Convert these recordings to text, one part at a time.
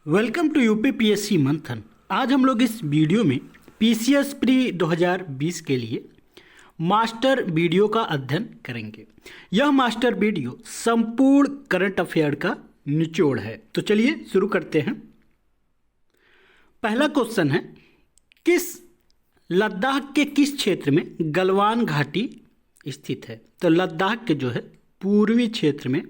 Welcome to UPPSC मंथन। आज हम लोग इस वीडियो में पीसीएस प्री 2020 के लिए मास्टर वीडियो का अध्ययन करेंगे। यह मास्टर वीडियो संपूर्ण करंट अफेयर का निचोड़ है। तो चलिए शुरू करते हैं। पहला क्वेश्चन है, किस लद्दाख के किस क्षेत्र में गलवान घाटी स्थित है? तो लद्दाख के जो है पूर्वी क्षेत्र में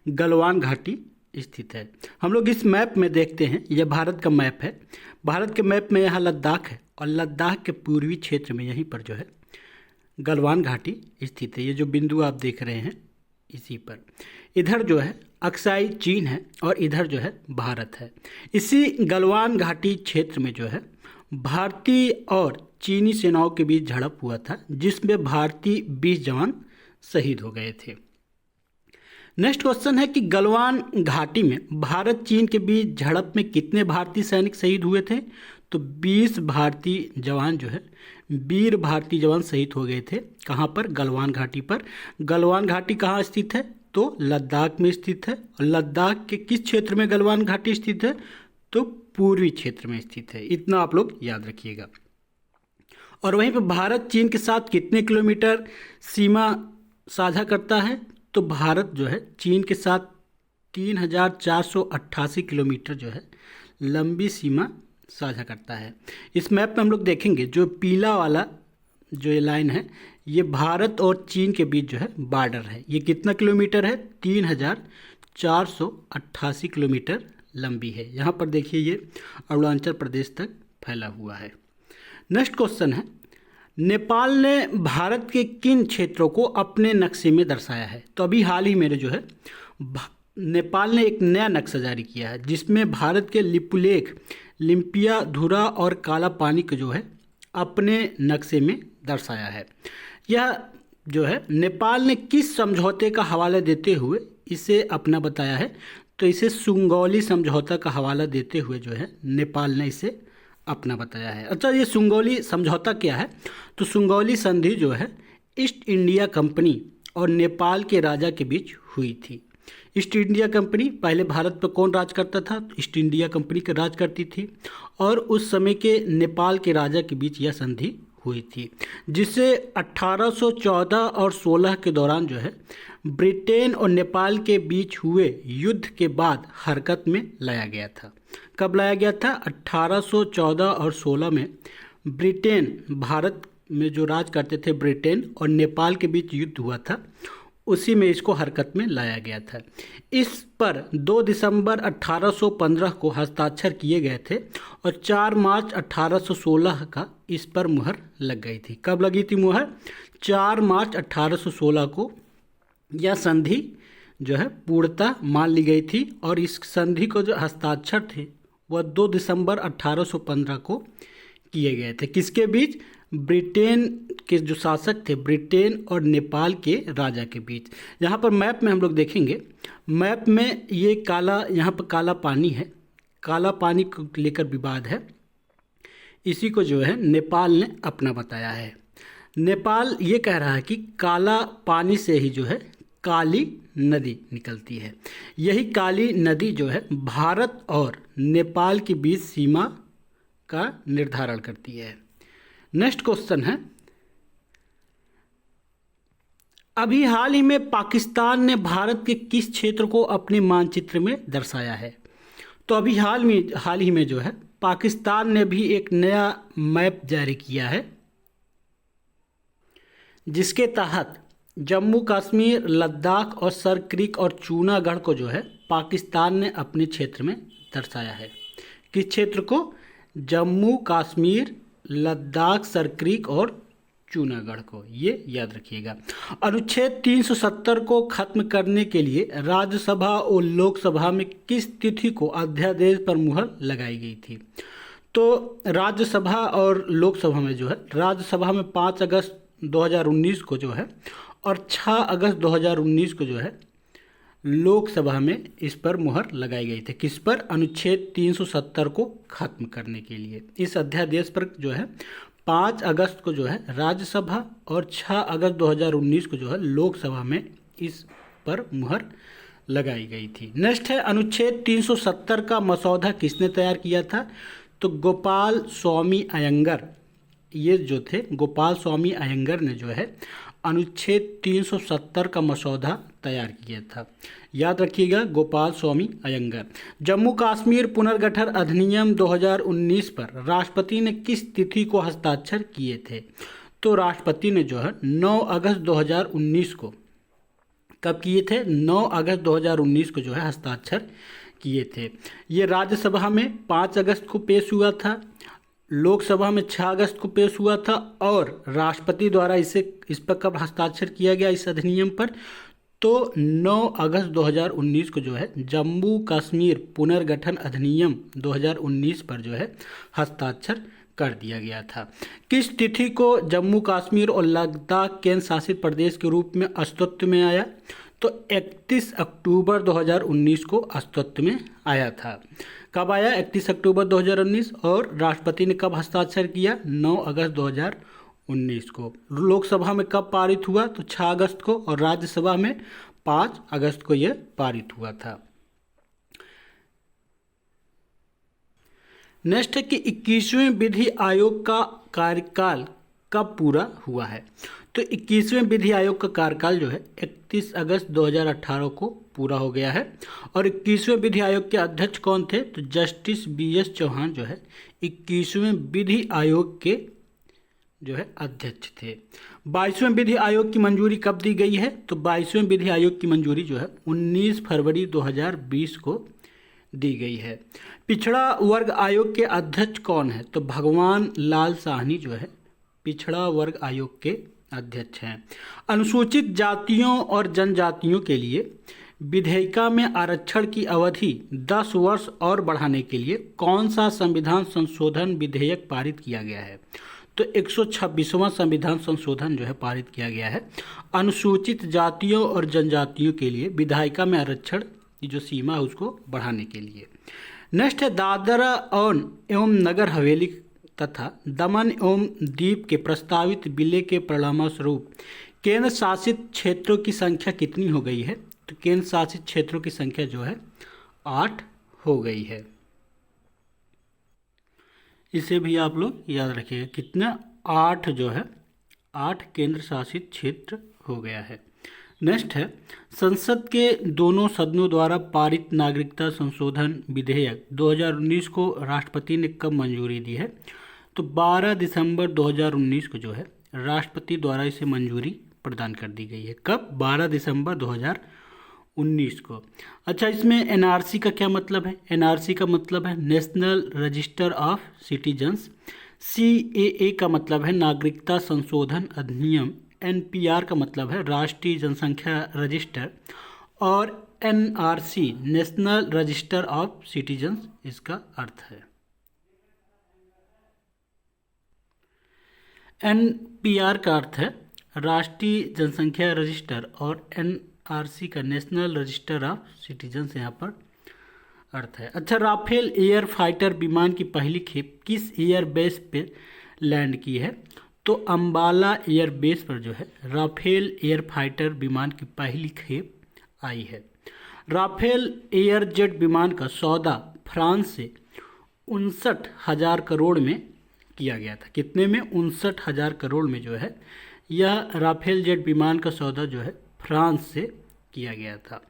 गलवान घाटी स्थित है। हम लोग इस मैप में देखते हैं, यह भारत का मैप है। भारत के मैप में यहाँ लद्दाख है और लद्दाख के पूर्वी क्षेत्र में यहीं पर जो है गलवान घाटी स्थित है। ये जो बिंदु आप देख रहे हैं इसी पर, इधर जो है अक्साई चीन है और इधर जो है भारत है। इसी गलवान घाटी क्षेत्र में जो है भारतीय और चीनी सेनाओं के बीच झड़प हुआ था, जिसमें भारतीय 20 जवान शहीद हो गए थे। नेक्स्ट क्वेश्चन है कि गलवान घाटी में भारत चीन के बीच झड़प में कितने भारतीय सैनिक शहीद हुए थे? तो 20 भारतीय जवान जो है, वीर भारतीय जवान शहीद हो गए थे। कहाँ पर? गलवान घाटी पर। गलवान घाटी कहाँ स्थित है? तो लद्दाख में स्थित है। और लद्दाख के किस क्षेत्र में गलवान घाटी स्थित है? तो पूर्वी क्षेत्र में स्थित है। इतना आप लोग याद रखिएगा। और वहीं पर भारत चीन के साथ कितने किलोमीटर सीमा साझा करता है? तो भारत जो है चीन के साथ 3488 किलोमीटर जो है लंबी सीमा साझा करता है। इस मैप में हम लोग देखेंगे, जो पीला वाला जो ये लाइन है, ये भारत और चीन के बीच जो है बॉर्डर है। ये कितना किलोमीटर है? 3488 किलोमीटर लंबी है। यहाँ पर देखिए ये अरुणाचल प्रदेश तक फैला हुआ है। नेक्स्ट क्वेश्चन है, नेपाल ने भारत के किन क्षेत्रों को अपने नक्शे में दर्शाया है? तो अभी हाल ही में जो है नेपाल ने एक नया नक्शा जारी किया है, जिसमें भारत के लिपुलेख, लिम्पिया, धुरा और काला पानी को जो है अपने नक्शे में दर्शाया है। यह जो है नेपाल ने किस समझौते का हवाला देते हुए इसे अपना बताया है? तो इसे सुंगौली समझौता का हवाला देते हुए जो है नेपाल ने इसे अपना बताया है। अच्छा, ये सुंगौली समझौता क्या है? तो सुंगौली संधि जो है ईस्ट इंडिया कंपनी और नेपाल के राजा के बीच हुई थी। ईस्ट इंडिया कंपनी, पहले भारत पर कौन राज करता था? ईस्ट इंडिया कंपनी के राज करती थी और उस समय के नेपाल के राजा के बीच यह संधि हुई थी, जिसे 1814 और 16 के दौरान जो है ब्रिटेन और नेपाल के बीच हुए युद्ध के बाद हरकत में लाया गया था। कब लाया गया था? 1814 और 16 में ब्रिटेन, भारत में जो राज करते थे ब्रिटेन और नेपाल के बीच युद्ध हुआ था, उसी में इसको हरकत में लाया गया था। इस पर 2 दिसंबर 1815 को हस्ताक्षर किए गए थे और 4 मार्च 1816 का इस पर मुहर लग गई थी। कब लगी थी मुहर? 4 मार्च 1816 को यह संधि जो है पूर्णतः मान ली गई थी और इस संधि को जो हस्ताक्षर थे वह 2 दिसंबर 1815 को किए गए थे। किसके बीच? ब्रिटेन के जो शासक थे, ब्रिटेन और नेपाल के राजा के बीच। यहाँ पर मैप में हम लोग देखेंगे, मैप में ये काला, यहाँ पर काला पानी है, काला पानी को लेकर विवाद है। इसी को जो है नेपाल ने अपना बताया है। नेपाल ये कह रहा है कि काला पानी से ही जो है काली नदी निकलती है। यही काली नदी जो है भारत और नेपाल के बीच सीमा का निर्धारण करती है। नेक्स्ट क्वेश्चन है, अभी हाल ही में पाकिस्तान ने भारत के किस क्षेत्र को अपने मानचित्र में दर्शाया है? तो अभी हाल ही में जो है पाकिस्तान ने भी एक नया मैप जारी किया है, जिसके तहत जम्मू कश्मीर, लद्दाख और सर क्रीक और चूनागढ़ को जो है पाकिस्तान ने अपने क्षेत्र में दर्शाया है। किस क्षेत्र को? जम्मू कश्मीर, लद्दाख, सर क्रीक और चूनागढ़ को। ये याद रखिएगा। अनुच्छेद 370 को खत्म करने के लिए राज्यसभा और लोकसभा में किस तिथि को अध्यादेश पर मुहर लगाई गई थी? तो राज्यसभा और लोकसभा में जो है, राज्यसभा में 5 अगस्त 2019 को जो है और 6 अगस्त 2019 को जो है लोकसभा में इस पर मुहर लगाई गई थी। किस पर? अनुच्छेद 370 को खत्म करने के लिए। इस अध्यादेश पर जो है 5 अगस्त को जो है राज्यसभा और 6 अगस्त 2019 को जो है लोकसभा में इस पर मुहर लगाई गई थी। नेक्स्ट है अनुच्छेद 370 का मसौदा किसने तैयार किया था? तो गोपाल स्वामी अयंगर, ये जो थे गोपाल स्वामी अयंगर ने जो है अनुच्छेद 370 का मसौदा तैयार किया था। याद रखिएगा, गोपाल स्वामी अयंगर। जम्मू कश्मीर पुनर्गठन अधिनियम 2019 पर राष्ट्रपति ने किस तिथि को हस्ताक्षर किए थे? तो राष्ट्रपति ने जो है 9 अगस्त 2019 को, कब किए थे? 9 अगस्त 2019 को जो है हस्ताक्षर किए थे। ये राज्यसभा में 5 अगस्त को पेश हुआ था, लोकसभा में 6 अगस्त को पेश हुआ था, और राष्ट्रपति द्वारा इस पर कब हस्ताक्षर किया गया इस अधिनियम पर? तो 9 अगस्त 2019 को जो है जम्मू कश्मीर पुनर्गठन अधिनियम 2019 पर जो है हस्ताक्षर कर दिया गया था। किस तिथि को जम्मू कश्मीर और लद्दाख केंद्र शासित प्रदेश के रूप में अस्तित्व में आया? तो 31 अक्टूबर 2019 को अस्तित्व में आया था। कब आया? 31 अक्टूबर 2019। और राष्ट्रपति ने कब हस्ताक्षर किया? 9 अगस्त 2019 को। लोकसभा में कब पारित हुआ? तो 6 अगस्त को, और राज्यसभा में 5 अगस्त को यह पारित हुआ था। नेक्स्ट है कि 21वें विधि आयोग का कार्यकाल कब पूरा हुआ है? तो 21वें विधि आयोग का कार्यकाल जो है 31 अगस्त 2018 को पूरा हो गया है। और 21वें विधि आयोग के अध्यक्ष कौन थे? तो जस्टिस BS चौहान जो है 21वें विधि आयोग के जो है अध्यक्ष थे। 22वें विधि आयोग की मंजूरी कब दी गई है? तो 22वें विधि आयोग की मंजूरी जो है 19 फरवरी 2020 को दी गई है। पिछड़ा वर्ग आयोग के अध्यक्ष कौन है? तो भगवान लाल साहनी जो है पिछड़ा वर्ग आयोग के अध्यक्ष हैं। अनुसूचित जातियों और जनजातियों के लिए विधेयिका में आरक्षण की अवधि 10 वर्ष और बढ़ाने के लिए कौन सा संविधान संशोधन विधेयक पारित किया गया है? तो 126वां संविधान संशोधन जो है पारित किया गया है अनुसूचित जातियों और जनजातियों के लिए विधायिका में आरक्षण की जो सीमा है उसको बढ़ाने के लिए। नेक्स्ट है दादरा और एवं नगर हवेली तथा दमन एवं दीव के प्रस्तावित विलय के परिणामस्वरूप केंद्र शासित क्षेत्रों की संख्या कितनी हो गई है? तो केंद्र शासित क्षेत्रों की संख्या जो है 8 हो गई है। इसे भी आप लोग याद रखिएगा, कितना? 8 जो है 8 केंद्र शासित क्षेत्र हो गया है। नेक्स्ट है संसद के दोनों सदनों द्वारा पारित नागरिकता संशोधन विधेयक 2019 को राष्ट्रपति ने कब मंजूरी दी है? तो 12 दिसंबर 2019 को जो है राष्ट्रपति द्वारा इसे मंजूरी प्रदान कर दी गई है। कब? 12 दिसंबर 2019 को। अच्छा, इसमें NRC का क्या मतलब है? NRC का मतलब है national register of citizens. CAA का मतलब है नागरिकता संशोधन अधिनियम। NPR का मतलब है राष्ट्रीय जनसंख्या रजिस्टर। और NRC national register of citizens इसका अर्थ है। NPR का अर्थ है राष्ट्रीय जनसंख्या रजिस्टर और NRC का नेशनल रजिस्टर ऑफ सिटीजन्स यहाँ पर अर्थ है। अच्छा, राफेल एयर फाइटर विमान की पहली खेप किस एयर बेस पे लैंड की है? तो अंबाला एयर बेस पर जो है राफेल एयर फाइटर विमान की पहली खेप आई है। राफेल एयर जेट विमान का सौदा फ्रांस से 59,000 करोड़ में किया गया था। कितने में? 59,000 करोड़ में जो है यह राफेल जेट विमान का सौदा जो है फ्रांस से किया गया था।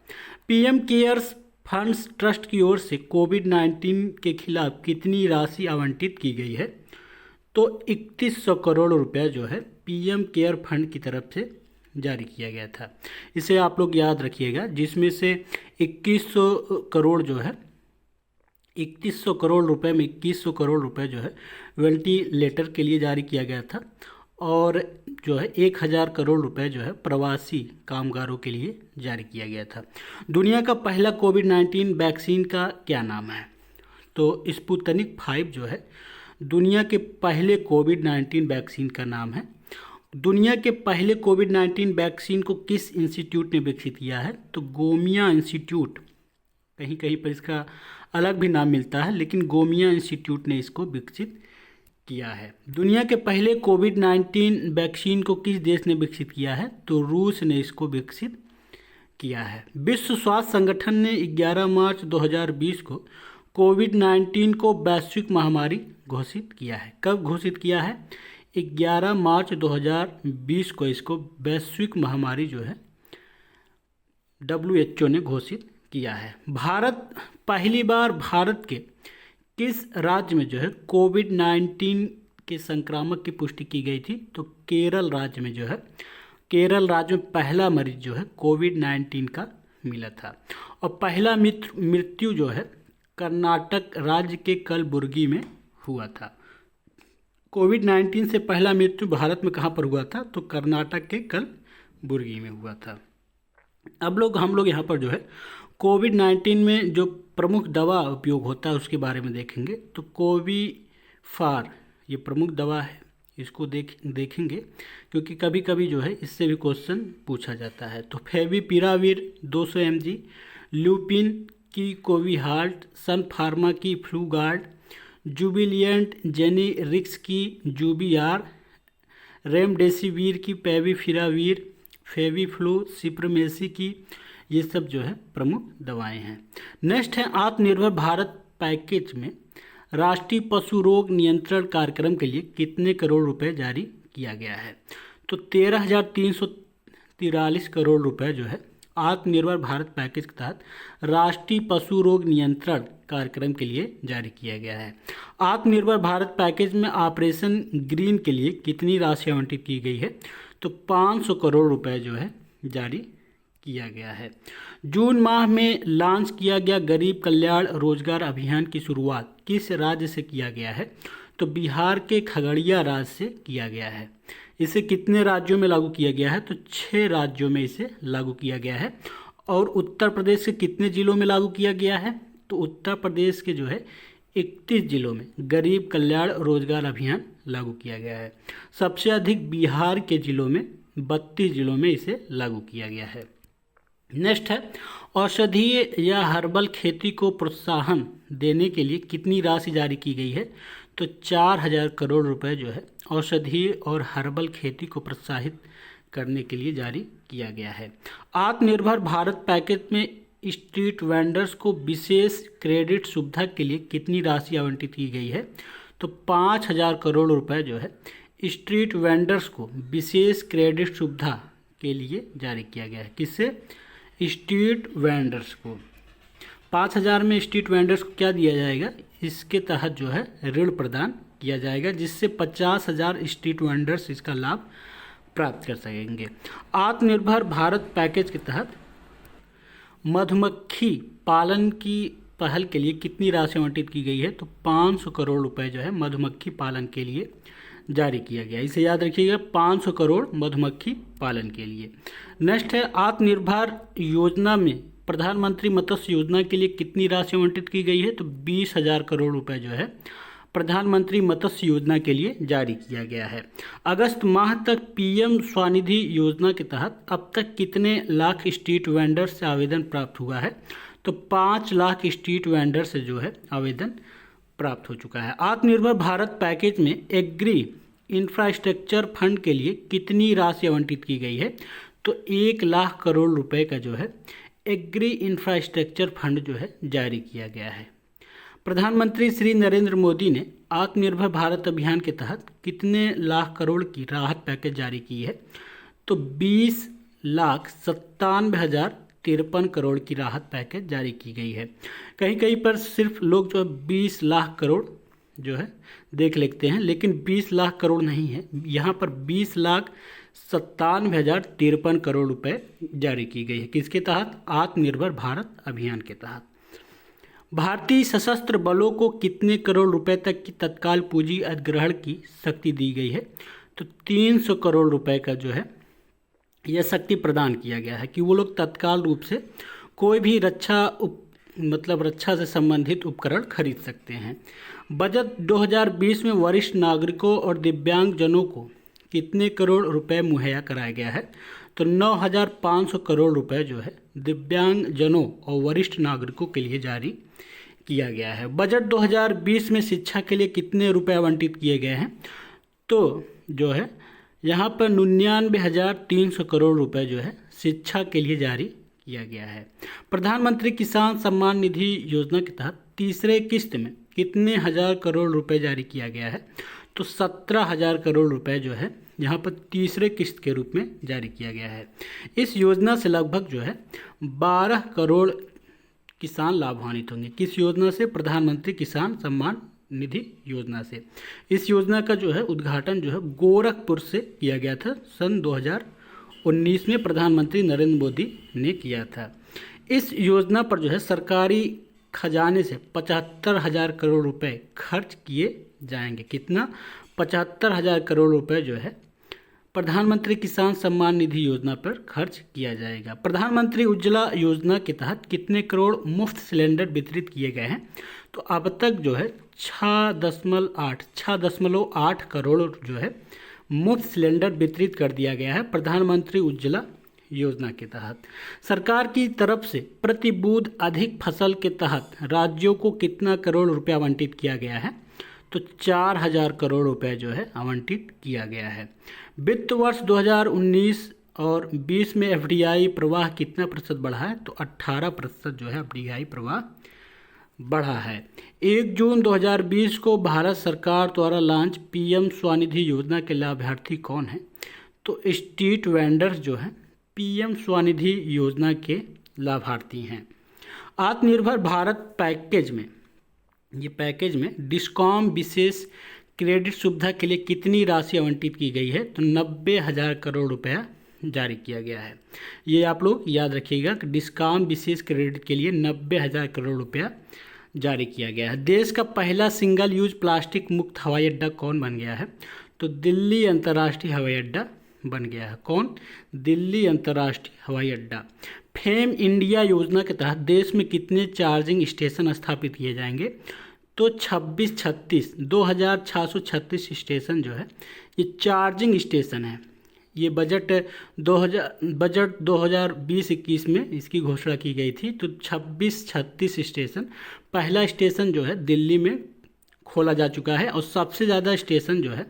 PM केयर्स फंड्स ट्रस्ट की ओर से कोविड-19 के खिलाफ कितनी राशि आवंटित की गई है? तो 3100 करोड़ रुपया जो है PM केयर फंड की तरफ से जारी किया गया था। इसे आप लोग याद रखिएगा, जिसमें से 2100 करोड़ जो है 3100 करोड़ रुपए में 2100 करोड़ रुपए जो है वेंटिलेटर के लिए जारी किया गया था, और जो है 1000 करोड़ रुपए जो है प्रवासी कामगारों के लिए जारी किया गया था। दुनिया का पहला कोविड-19 वैक्सीन का क्या नाम है? तो स्पुतनिक 5 जो है दुनिया के पहले कोविड-19 वैक्सीन का नाम है। दुनिया के पहले कोविड-19 वैक्सीन को किस इंस्टीट्यूट ने विकसित किया है? तो गोमिया इंस्टीट्यूट, कहीं कहीं पर इसका अलग भी नाम मिलता है, लेकिन गोमिया इंस्टीट्यूट ने इसको विकसित किया है। दुनिया के पहले कोविड-19 वैक्सीन को किस देश ने विकसित किया है? तो रूस ने इसको विकसित किया है। विश्व स्वास्थ्य संगठन ने 11 मार्च 2020 को कोविड-19 को वैश्विक महामारी घोषित किया है। कब घोषित किया है? 11 मार्च 2020 को इसको वैश्विक महामारी जो है WHO ने घोषित किया है। पहली बार भारत के किस राज्य में जो है कोविड-19 के संक्रामक की पुष्टि की गई थी? तो केरल राज्य में जो है, केरल राज्य में पहला मरीज जो है कोविड-19 का मिला था। और पहला मृत्यु जो है कर्नाटक राज्य के कलबुर्गी में हुआ था। कोविड-19 से पहला मृत्यु भारत में कहाँ पर हुआ था? तो कर्नाटक के कलबुर्गी में हुआ था। अब हम लोग यहाँ पर जो है कोविड-19 में जो प्रमुख दवा उपयोग होता है उसके बारे में देखेंगे। तो कोविफार ये प्रमुख दवा है, इसको देखेंगे क्योंकि कभी कभी जो है इससे भी क्वेश्चन पूछा जाता है। तो फेविपिराविर 200 mg, ल्यूपिन की कोविहाल्ट, सन फार्मा की फ्लूगार्ड, जुबिलियंट जेनेरिक्स की जुबियार, रेमडेसिविर की पेविपिराविर, फेविफ्लू सिप्रोमेसी की, ये सब जो है प्रमुख दवाएं हैं। नेक्स्ट है आत्मनिर्भर भारत पैकेज में राष्ट्रीय पशु रोग नियंत्रण कार्यक्रम के लिए कितने करोड़ रुपए जारी किया गया है? तो 13,343 करोड़ रुपए जो है आत्मनिर्भर भारत पैकेज के तहत राष्ट्रीय पशु रोग नियंत्रण कार्यक्रम के लिए जारी किया गया है। आत्मनिर्भर भारत पैकेज में ऑपरेशन ग्रीन के लिए कितनी राशि आवंटित की गई है? तो 500 करोड़ रुपए जो है जारी किया गया है। जून माह में लॉन्च किया गया गरीब कल्याण रोजगार अभियान की शुरुआत किस राज्य से किया गया है? तो बिहार के खगड़िया राज्य से किया गया है। इसे कितने राज्यों में लागू किया गया है? तो 6 राज्यों में इसे लागू किया गया है। और उत्तर प्रदेश के कितने जिलों में लागू किया गया है? तो उत्तर प्रदेश के जो है 31 जिलों में गरीब कल्याण रोजगार अभियान लागू किया गया है। सबसे अधिक बिहार के जिलों में 32 जिलों में इसे लागू किया गया है। नेक्स्ट है औषधीय या हर्बल खेती को प्रोत्साहन देने के लिए कितनी राशि जारी की गई है? तो 4,000 करोड़ रुपए जो है औषधीय और हर्बल खेती को प्रोत्साहित करने के लिए जारी किया गया है। आत्मनिर्भर भारत पैकेज में स्ट्रीट वेंडर्स को विशेष क्रेडिट सुविधा के लिए कितनी राशि आवंटित की गई है? तो 5,000 करोड़ रुपए जो है स्ट्रीट वेंडर्स को विशेष क्रेडिट सुविधा के लिए जारी किया गया है। किससे? स्ट्रीट वेंडर्स को 5,000 में स्ट्रीट वेंडर्स को क्या दिया जाएगा? इसके तहत जो है ऋण प्रदान किया जाएगा जिससे 50,000 स्ट्रीट वेंडर्स इसका लाभ प्राप्त कर सकेंगे। आत्मनिर्भर भारत पैकेज के तहत मधुमक्खी पालन की पहल के लिए कितनी राशि आवंटित की गई है? तो 500 करोड़ रुपए जो है मधुमक्खी पालन के लिए जारी किया गया। इसे याद रखिएगा, 500 करोड़ मधुमक्खी पालन के लिए। नेक्स्ट है आत्मनिर्भर योजना में प्रधानमंत्री मत्स्य योजना के लिए कितनी राशि आवंटित की गई है? तो 20,000 करोड़ रुपए जो है प्रधानमंत्री मत्स्य योजना के लिए जारी किया गया है। अगस्त माह तक पीएम स्वनिधि योजना के तहत अब तक कितने लाख स्ट्रीट वेंडर से आवेदन प्राप्त हुआ है? तो 5 लाख स्ट्रीट वेंडर से जो है आवेदन प्राप्त हो चुका है। आत्मनिर्भर भारत पैकेज में एग्री इंफ्रास्ट्रक्चर फंड के लिए कितनी राशि आवंटित की गई है? तो 1 लाख करोड़ रुपए का जो है एग्री इंफ्रास्ट्रक्चर फंड जो है जारी किया गया है। प्रधानमंत्री श्री नरेंद्र मोदी ने आत्मनिर्भर भारत अभियान के तहत कितने लाख करोड़ की राहत पैकेज जारी की है? तो 20,97,053 करोड़ की राहत पैकेज जारी की गई है। कहीं कहीं पर सिर्फ लोग जो 20 लाख करोड़ जो है देख लेते हैं, लेकिन 20 लाख करोड़ नहीं है, यहाँ पर 20,97,053 करोड़ रुपए जारी की गई है। किसके तहत? आत्मनिर्भर भारत अभियान के तहत। भारतीय सशस्त्र बलों को कितने करोड़ रुपए तक की तत्काल पूंजी अधिग्रहण की शक्ति दी गई है? तो 300 करोड़ रुपए का जो है यह शक्ति प्रदान किया गया है कि वो लोग तत्काल रूप से कोई भी रक्षा से संबंधित उपकरण खरीद सकते हैं। बजट 2020 में वरिष्ठ नागरिकों और दिव्यांगजनों को कितने करोड़ रुपए मुहैया कराया गया है? तो 9,500 करोड़ रुपए जो है दिव्यांगजनों और वरिष्ठ नागरिकों के लिए जारी किया गया है। बजट 2020 में शिक्षा के लिए कितने रुपए आवंटित किए गए हैं? तो जो है यहाँ पर 99,300 करोड़ रुपए जो है शिक्षा के लिए जारी किया गया है। प्रधानमंत्री किसान सम्मान निधि योजना के तहत तीसरे किस्त में कितने हजार करोड़ रुपए जारी किया गया है? तो 17,000 करोड़ रुपए जो है यहाँ पर तीसरे किस्त के रूप में जारी किया गया है। इस योजना से लगभग जो है 12 करोड़ किसान लाभान्वित होंगे। किस योजना से? प्रधानमंत्री किसान सम्मान निधि योजना से। इस योजना का जो है उद्घाटन जो है गोरखपुर से किया गया था सन 2019 में प्रधानमंत्री नरेंद्र मोदी ने किया था। इस योजना पर जो है सरकारी खजाने से 75,000 करोड़ रुपए खर्च किए जाएंगे। कितना? 75,000 करोड़ रुपए जो है प्रधानमंत्री किसान सम्मान निधि योजना पर खर्च किया जाएगा। प्रधानमंत्री उज्ज्वला योजना के तहत कितने करोड़ मुफ्त सिलेंडर वितरित किए गए हैं? तो अब तक जो है 6.8 करोड़ जो है मुफ्त सिलेंडर वितरित कर दिया गया है प्रधानमंत्री उज्ज्वला योजना के तहत। सरकार की तरफ से प्रति बूंद अधिक फसल के तहत राज्यों को कितना करोड़ रुपया आवंटित किया गया है? तो 4,000 करोड़ रुपए जो है आवंटित किया गया है। वित्त वर्ष 2019 और 20 में एफडीआई प्रवाह कितना प्रतिशत बढ़ा है? तो 18% जो है एफडीआई प्रवाह बढ़ा है। 1 जून 2020 को भारत सरकार द्वारा लॉन्च पीएम स्वनिधि योजना के लाभार्थी कौन है? तो स्ट्रीट वेंडर्स जो है पीएम स्वनिधि योजना के लाभार्थी हैं। आत्मनिर्भर भारत पैकेज में डिस्कॉम विशेष क्रेडिट सुविधा के लिए कितनी राशि आवंटित की गई है? तो 90,000 करोड़ रुपया जारी किया गया है। ये आप लोग याद रखिएगा कि डिस्कॉम विशेष क्रेडिट के लिए 90,000 करोड़ रुपया जारी किया गया है। देश का पहला सिंगल यूज प्लास्टिक मुक्त हवाई अड्डा कौन बन गया है? तो दिल्ली अंतर्राष्ट्रीय हवाई अड्डा बन गया है। कौन? दिल्ली अंतर्राष्ट्रीय हवाई अड्डा। फेम इंडिया योजना के तहत देश में कितने चार्जिंग स्टेशन स्थापित किए जाएंगे? तो 2636 स्टेशन जो है ये चार्जिंग स्टेशन है। ये बजट 2020-21 में इसकी घोषणा की गई थी। तो 2636 स्टेशन, पहला स्टेशन जो है दिल्ली में खोला जा चुका है और सबसे ज़्यादा स्टेशन जो है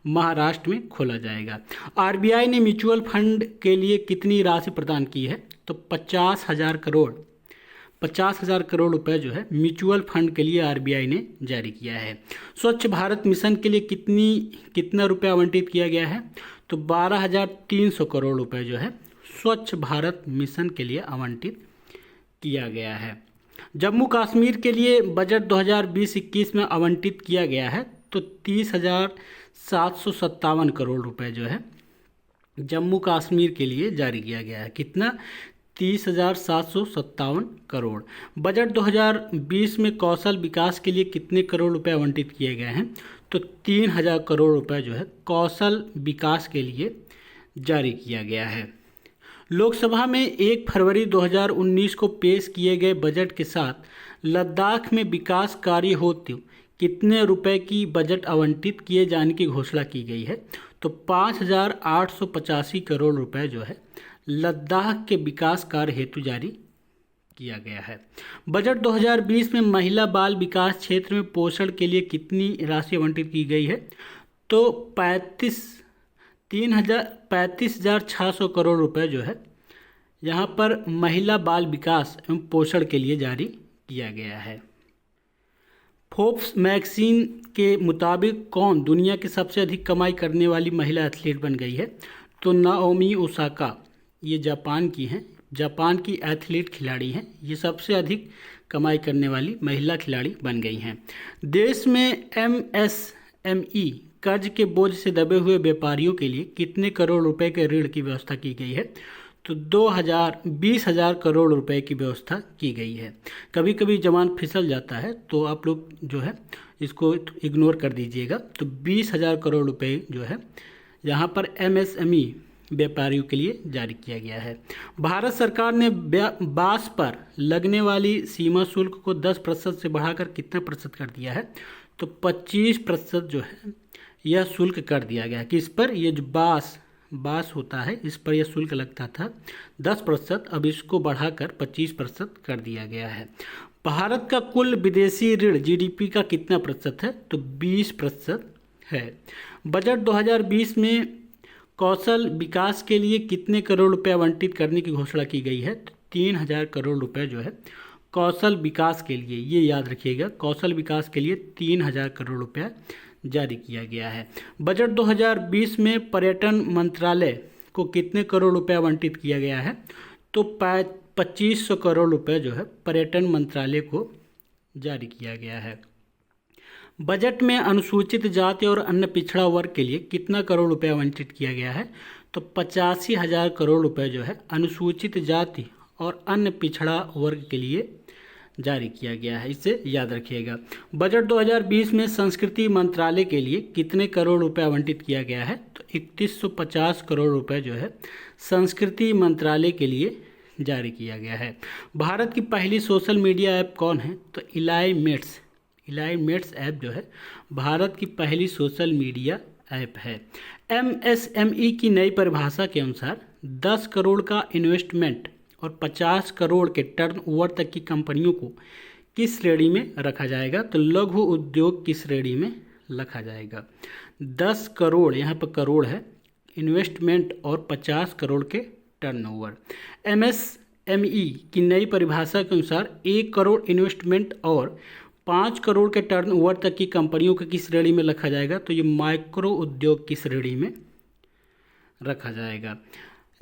महाराष्ट्र में खोला जाएगा। आरबीआई ने म्यूचुअल फंड के लिए कितनी राशि प्रदान की है? तो 50,000 करोड़ रुपए जो है म्यूचुअल फंड के लिए आरबीआई ने जारी किया है। स्वच्छ भारत मिशन के लिए कितना रुपया आवंटित किया गया है? तो 12,300 करोड़ रुपए जो है स्वच्छ भारत मिशन के लिए आवंटित किया गया है। जम्मू कश्मीर के लिए बजट 2020-21 में आवंटित किया गया है तो 30,757 करोड़ रुपए जो है जम्मू कश्मीर के लिए जारी किया गया है। कितना? 30,757 करोड़। बजट 2020 में कौशल विकास के लिए कितने करोड़ रुपए आवंटित किए गए हैं? तो 3,000 करोड़ रुपए जो है कौशल विकास के लिए जारी किया गया है। लोकसभा में 1 फरवरी 2019 को पेश किए गए बजट के साथ लद्दाख में विकास कार्य हेतु कितने रुपए की बजट आवंटित किए जाने की घोषणा की गई है? तो 5,885 करोड़ रुपए जो है लद्दाख के विकास कार्य हेतु जारी किया गया है। बजट 2020 में महिला बाल विकास क्षेत्र में पोषण के लिए कितनी राशि आवंटित की गई है? तो 35,600 करोड़ रुपए जो है यहाँ पर महिला बाल विकास एवं पोषण के लिए जारी किया गया है। फोर्ब्स मैगजीन के मुताबिक कौन दुनिया की सबसे अधिक कमाई करने वाली महिला एथलीट बन गई है? तो नाओमी ओसाका, ये जापान की हैं, जापान की एथलीट खिलाड़ी हैं। ये सबसे अधिक कमाई करने वाली महिला खिलाड़ी बन गई हैं। देश में एमएसएमई कर्ज के बोझ से दबे हुए व्यापारियों के लिए कितने करोड़ रुपए के ऋण की व्यवस्था की गई है? तो 20,000 करोड़ रुपए की व्यवस्था की गई है। कभी कभी जवान फिसल जाता है तो आप लोग जो है इसको इग्नोर कर दीजिएगा। तो 20,000 करोड़ रुपए जो है यहाँ पर एमएसएमई व्यापारियों के लिए जारी किया गया है। भारत सरकार ने बांस पर लगने वाली सीमा शुल्क को 10% से बढ़ाकर कितना प्रतिशत कर दिया है? तो 25% जो है यह शुल्क कर दिया गया है। किस पर? ये जो बांस होता है इस पर यह शुल्क लगता था 10%, अब इसको बढ़ाकर 25% कर दिया गया है। भारत का कुल विदेशी ऋण जीडीपी का कितना प्रतिशत है? तो 20% है। बजट 2020 में कौशल विकास के लिए कितने करोड़ रुपए आवंटित करने की घोषणा की गई है? 3,000 करोड़ रुपए जो है कौशल विकास के लिए, ये याद रखिएगा, कौशल विकास के लिए 3,000 करोड़ रुपया जारी किया गया है। बजट 2020 में पर्यटन मंत्रालय को कितने करोड़ रुपया आवंटित किया गया है? तो 2500 करोड़ रुपए जो है पर्यटन मंत्रालय को जारी किया गया है। बजट में अनुसूचित जाति और अन्य पिछड़ा वर्ग के लिए कितना करोड़ रुपए आवंटित किया गया है? तो 85,000 करोड़ रुपए जो है अनुसूचित जाति और अन्य पिछड़ा वर्ग के लिए जारी किया गया है, इसे याद रखिएगा। बजट 2020 में संस्कृति मंत्रालय के लिए कितने करोड़ रुपए आवंटित किया गया है? तो 3150 करोड़ रुपए जो है संस्कृति मंत्रालय के लिए जारी किया गया है। भारत की पहली सोशल मीडिया ऐप कौन है? तो इलाइमेट्स ऐप जो है भारत की पहली सोशल मीडिया ऐप है। MSME की नई परिभाषा के अनुसार 10 करोड़ का इन्वेस्टमेंट और 50 करोड़ के टर्नओवर तक की कंपनियों को किस श्रेणी में रखा जाएगा? तो लघु उद्योग की श्रेणी में रखा जाएगा। 10 करोड़, यहाँ पर करोड़ है, इन्वेस्टमेंट और 50 करोड़ के टर्नओवर। MSME की नई परिभाषा के अनुसार 1 करोड़ इन्वेस्टमेंट और 5 करोड़ के टर्नओवर तक की कंपनियों को किस श्रेणी में रखा जाएगा? तो ये माइक्रो उद्योग की श्रेणी में रखा जाएगा।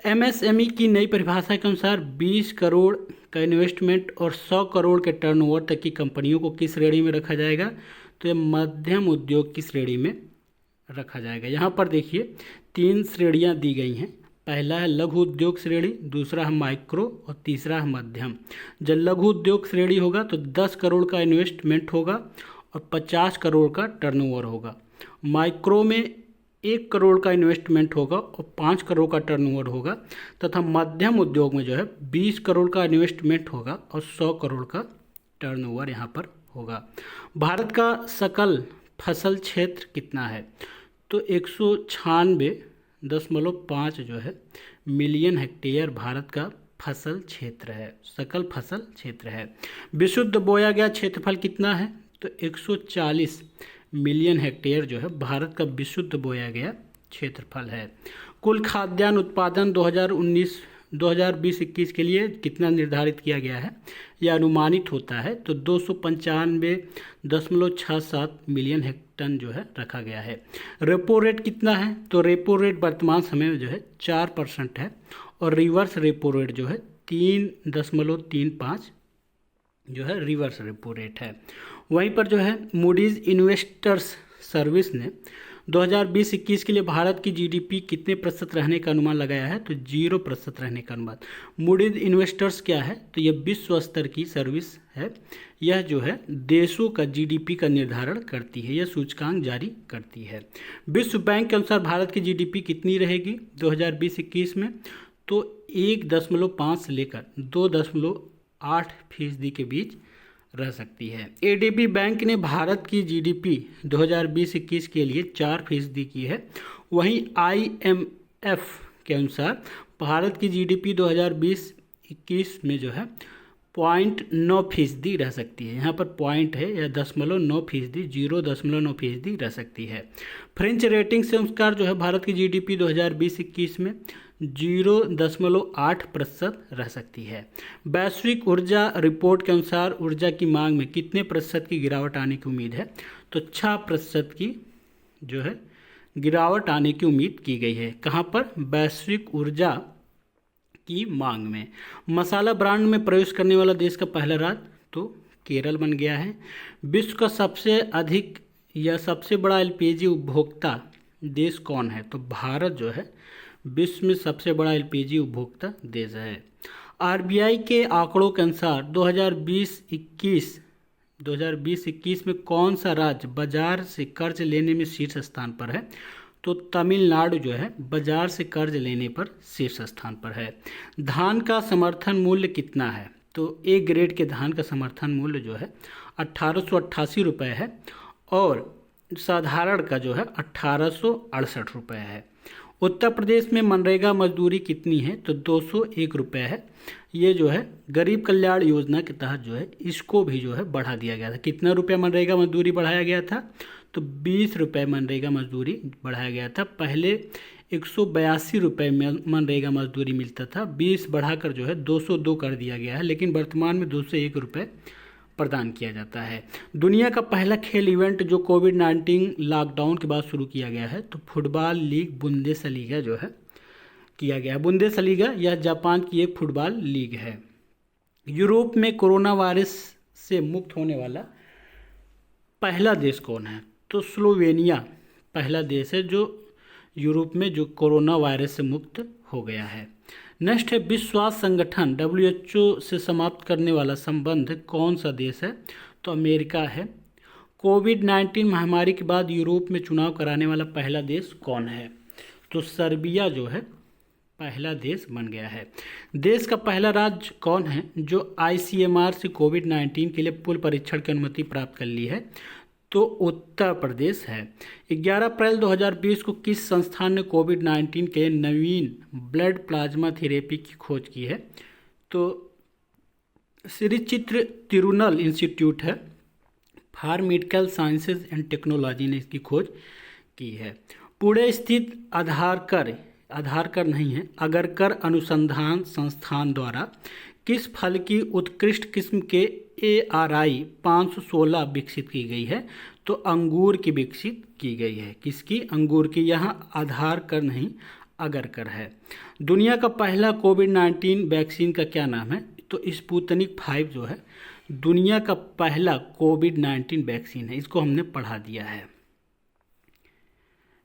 MSME की नई परिभाषा के अनुसार 20 करोड़ का इन्वेस्टमेंट और 100 करोड़ के टर्नओवर तक की कंपनियों को किस श्रेणी में रखा जाएगा? तो ये मध्यम उद्योग की श्रेणी में रखा जाएगा। यहाँ पर देखिए 3 श्रेणियाँ दी गई हैं। पहला है लघु उद्योग श्रेणी, दूसरा है माइक्रो और तीसरा है मध्यम। जब लघु उद्योग श्रेणी होगा तो 10 करोड़ का इन्वेस्टमेंट होगा और 50 करोड़ का टर्नओवर होगा। माइक्रो में 1 करोड़ का इन्वेस्टमेंट होगा और 5 करोड़ का टर्नओवर होगा, तथा मध्यम उद्योग में जो है 20 करोड़ का इन्वेस्टमेंट होगा और 100 करोड़ का टर्नओवर यहाँ पर होगा। भारत का सकल फसल क्षेत्र कितना है? तो 196.5 जो है मिलियन हेक्टेयर भारत का फसल क्षेत्र है, सकल फसल क्षेत्र है। विशुद्ध बोया गया क्षेत्रफल कितना है? तो 140 मिलियन हेक्टेयर जो है भारत का विशुद्ध बोया गया क्षेत्रफल है। कुल खाद्यान्न उत्पादन 2020-21 के लिए कितना निर्धारित किया गया है? यह अनुमानित होता है तो 295.67 मिलियन टन जो है रखा गया है। रेपो रेट कितना है? तो रेपो रेट वर्तमान समय में जो है 4% है और रिवर्स रेपो रेट जो है 3.35 जो है रिवर्स रेपो रेट है। वहीं पर जो है मूडीज़ इन्वेस्टर्स सर्विस ने 2020-21 के लिए भारत की GDP कितने प्रतिशत रहने का अनुमान लगाया है? तो 0% रहने का अनुमान। मूडीज इन्वेस्टर्स क्या है? तो यह विश्व स्तर की सर्विस है। यह जो है देशों का GDP का निर्धारण करती है, यह सूचकांक जारी करती है। विश्व बैंक के अनुसार भारत की GDP कितनी रहेगी 2020-21 में? तो 1.5 से लेकर 2.8% के बीच रह सकती है। ADB बैंक ने भारत की GDP 2020-21 के लिए 4% की है। वहीं IMF के अनुसार भारत की GDP 2020-21 में जो है 0.9% रह सकती है। यहाँ पर पॉइंट है या 0.9%, 0.9% रह सकती है। फ्रेंच रेटिंग से अनुसार जो है भारत की GDP 2020-21 में 0.8% रह सकती है। वैश्विक ऊर्जा रिपोर्ट के अनुसार ऊर्जा की मांग में कितने प्रतिशत की गिरावट आने की उम्मीद है? तो 6% की जो है गिरावट आने की उम्मीद की गई है। कहाँ पर? वैश्विक ऊर्जा की मांग में। मसाला ब्रांड में प्रवेश करने वाला देश का पहला राज्य तो केरल बन गया है। विश्व का सबसे अधिक या सबसे बड़ा LPG उपभोक्ता देश कौन है? तो भारत जो है विश्व में सबसे बड़ा LPG उपभोक्ता देश है। RBI के आंकड़ों के अनुसार 2020-21 में कौन सा राज्य बाजार से कर्ज लेने में शीर्ष स्थान पर है? तो तमिलनाडु जो है बाजार से कर्ज लेने पर शीर्ष स्थान पर है। धान का समर्थन मूल्य कितना है? तो A ग्रेड के धान का समर्थन मूल्य जो है 1888 रुपये है और साधारण का जो है 1868 रुपये है। उत्तर प्रदेश में मनरेगा मजदूरी कितनी है? तो 201 रुपये है। ये जो है गरीब कल्याण योजना के तहत जो है इसको भी जो है बढ़ा दिया गया था। कितना रुपया मनरेगा मजदूरी बढ़ाया गया था? तो 20 रुपये मनरेगा मजदूरी बढ़ाया गया था। पहले 182 रुपये मनरेगा मजदूरी मिलता था। 20 बढ़ाकर जो है 202 कर दिया गया है, लेकिन वर्तमान में 201 रुपये प्रदान किया जाता है। दुनिया का पहला खेल इवेंट जो कोविड-19 लॉकडाउन के बाद शुरू किया गया है, तो फुटबॉल लीग बुंदेसलीगा जो है किया गया है। बुंदेसलीगा यह जापान की एक फुटबॉल लीग है। यूरोप में कोरोना वायरस से मुक्त होने वाला पहला देश कौन है? तो स्लोवेनिया पहला देश है जो यूरोप में जो कोरोना वायरस से मुक्त हो गया है। नेक्स्ट है, विश्व स्वास्थ्य संगठन WHO से समाप्त करने वाला संबंध कौन सा देश है? तो अमेरिका है। कोविड-19 महामारी के बाद यूरोप में चुनाव कराने वाला पहला देश कौन है? तो सर्बिया जो है पहला देश बन गया है। देश का पहला राज्य कौन है जो ICMR से कोविड-19 के लिए पूल परीक्षण की अनुमति प्राप्त कर ली है? तो उत्तर प्रदेश है। 11 अप्रैल 2020 को किस संस्थान ने कोविड-19 के नवीन ब्लड प्लाज्मा थेरेपी की खोज की है? तो श्री चित्र तिरुनल इंस्टीट्यूट है for medical sciences and technology ने इसकी खोज की है। पुणे स्थित आधारकर नहीं है, अगरकर अनुसंधान संस्थान द्वारा किस फल की उत्कृष्ट किस्म के ARI 516 विकसित की गई है? तो अंगूर की विकसित की गई है। किसकी? अंगूर की। यहाँ आधारकर नहीं अगरकर है। दुनिया का पहला कोविड-19 वैक्सीन का क्या नाम है? तो स्पुतनिक 5 जो है दुनिया का पहला कोविड-19 वैक्सीन है। इसको हमने पढ़ा दिया है,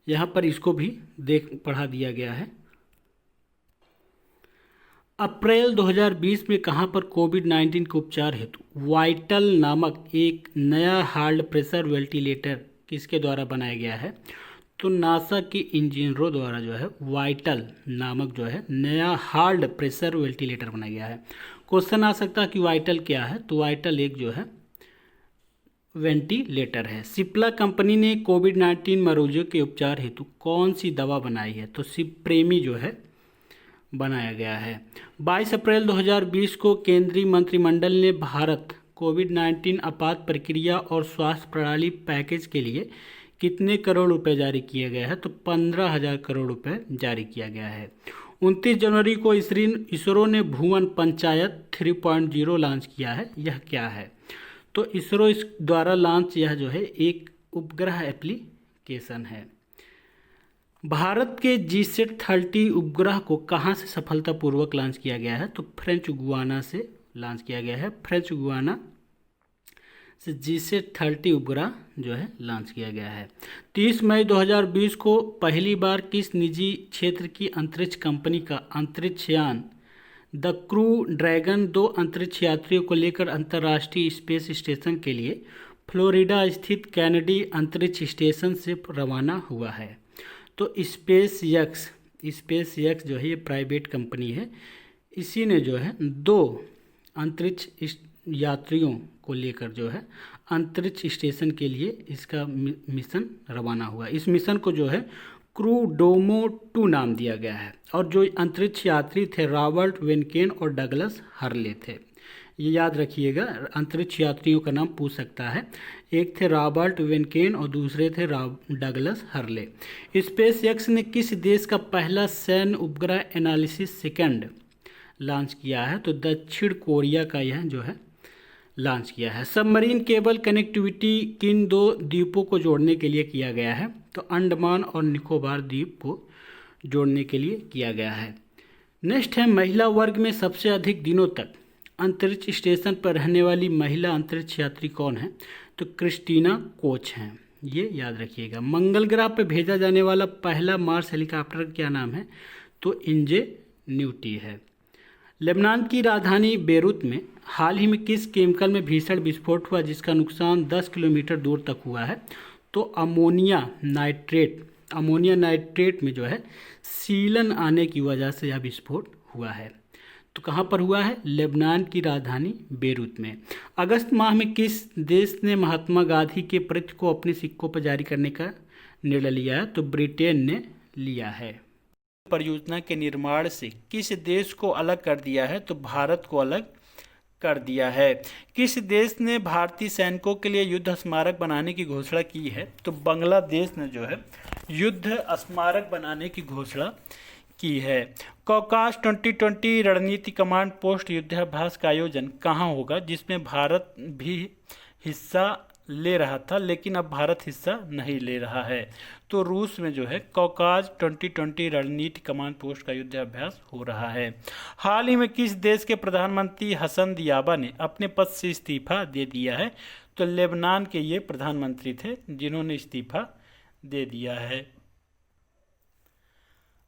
यहाँ पर इसको भी पढ़ा दिया गया है। अप्रैल 2020 में कहाँ पर कोविड-19 के उपचार हेतु वाइटल नामक एक नया हार्ड प्रेशर वेंटिलेटर किसके द्वारा बनाया गया है? तो नासा के इंजीनियरों द्वारा जो है वाइटल नामक जो है नया हार्ड प्रेशर वेंटिलेटर बनाया गया है। क्वेश्चन आ सकता है कि वाइटल क्या है? तो वाइटल एक जो है वेंटिलेटर है। सिप्ला कंपनी ने कोविड-19 मरीजों के उपचार हेतु कौन सी दवा बनाई है? तो सिप्रेमी जो है बनाया गया है। 22 अप्रैल 2020 को केंद्रीय मंत्रिमंडल ने भारत कोविड-19 आपात प्रक्रिया और स्वास्थ्य प्रणाली पैकेज के लिए कितने करोड़ रुपए जारी किया गया है? तो 15,000 करोड़ रुपए जारी किया गया है। 29 जनवरी को इसरो ने भुवन पंचायत 3.0 लॉन्च किया है। यह क्या है? तो इसरो इस द्वारा लॉन्च यह जो है एक उपग्रह एप्लीकेशन है। भारत के GSAT-30 उपग्रह को कहाँ से सफलतापूर्वक लॉन्च किया गया है? तो फ्रेंच गुयाना से लॉन्च किया गया है। फ्रेंच गुयाना से GSAT-30 उपग्रह जो है लॉन्च किया गया है। 30 मई 2020 को पहली बार किस निजी क्षेत्र की अंतरिक्ष कंपनी का अंतरिक्ष यान द क्रू ड्रैगन 2 अंतरिक्ष यात्रियों को लेकर अंतर्राष्ट्रीय स्पेस स्टेशन के लिए फ्लोरिडा स्थित कैनेडी अंतरिक्ष स्टेशन से रवाना हुआ है? तो स्पेस एक्स जो है ये प्राइवेट कंपनी है। इसी ने जो है 2 अंतरिक्ष यात्रियों को लेकर जो है अंतरिक्ष स्टेशन के लिए इसका मिशन रवाना हुआ। इस मिशन को जो है क्रू डोमो 2 नाम दिया गया है। और जो अंतरिक्ष यात्री थे रॉबर्ट वेनकेन और डगलस हर्ले थे। ये याद रखिएगा, अंतरिक्ष यात्रियों का नाम पूछ सकता है। एक थे रॉबर्ट वेनकेन और दूसरे थे डगलस हर्ले। स्पेस एक्स ने किस देश का पहला सैन्य उपग्रह एनालिसिस सेकंड लॉन्च किया है? तो दक्षिण कोरिया का यह जो है लॉन्च किया है। सबमरीन केबल कनेक्टिविटी किन 2 द्वीपों को जोड़ने के लिए किया गया है? तो अंडमान और निकोबार द्वीप को जोड़ने के लिए किया गया है। नेक्स्ट है, महिला वर्ग में सबसे अधिक दिनों तक अंतरिक्ष स्टेशन पर रहने वाली महिला अंतरिक्ष यात्री कौन है? तो क्रिस्टीना कोच हैं, ये याद रखिएगा। मंगल ग्रह पर भेजा जाने वाला पहला मार्स हेलीकॉप्टर का क्या नाम है? तो इंजेन्यूटी है। लेबनान की राजधानी बेरूत में हाल ही में किस केमिकल में भीषण विस्फोट हुआ जिसका नुकसान 10 किलोमीटर दूर तक हुआ है? तो अमोनिया नाइट्रेट में जो है सीलन आने की वजह से यह विस्फोट हुआ है। तो कहाँ पर हुआ है? लेबनान की राजधानी बेरूत में। अगस्त माह में किस देश ने महात्मा गांधी के प्रति को अपने सिक्कों पर जारी करने का निर्णय लिया है? तो ब्रिटेन ने लिया है। परियोजना के निर्माण से किस देश को अलग कर दिया है? तो भारत को अलग कर दिया है। किस देश ने भारतीय सैनिकों के लिए युद्ध स्मारक बनाने की घोषणा की है? तो बांग्लादेश ने जो है युद्ध स्मारक बनाने की घोषणा की है। कॉकास 2020 रणनीति कमांड पोस्ट युद्धाभ्यास का आयोजन कहाँ होगा, जिसमें भारत भी हिस्सा ले रहा था, लेकिन अब भारत हिस्सा नहीं ले रहा है। तो रूस में जो है कॉकास 2020 रणनीति कमांड पोस्ट का युद्धाभ्यास हो रहा है। हाल ही में किस देश के प्रधानमंत्री हसन दियाबा ने अपने पद से इस्तीफा दे दिया है? तो लेबनान के ये प्रधानमंत्री थे जिन्होंने इस्तीफा दे दिया है।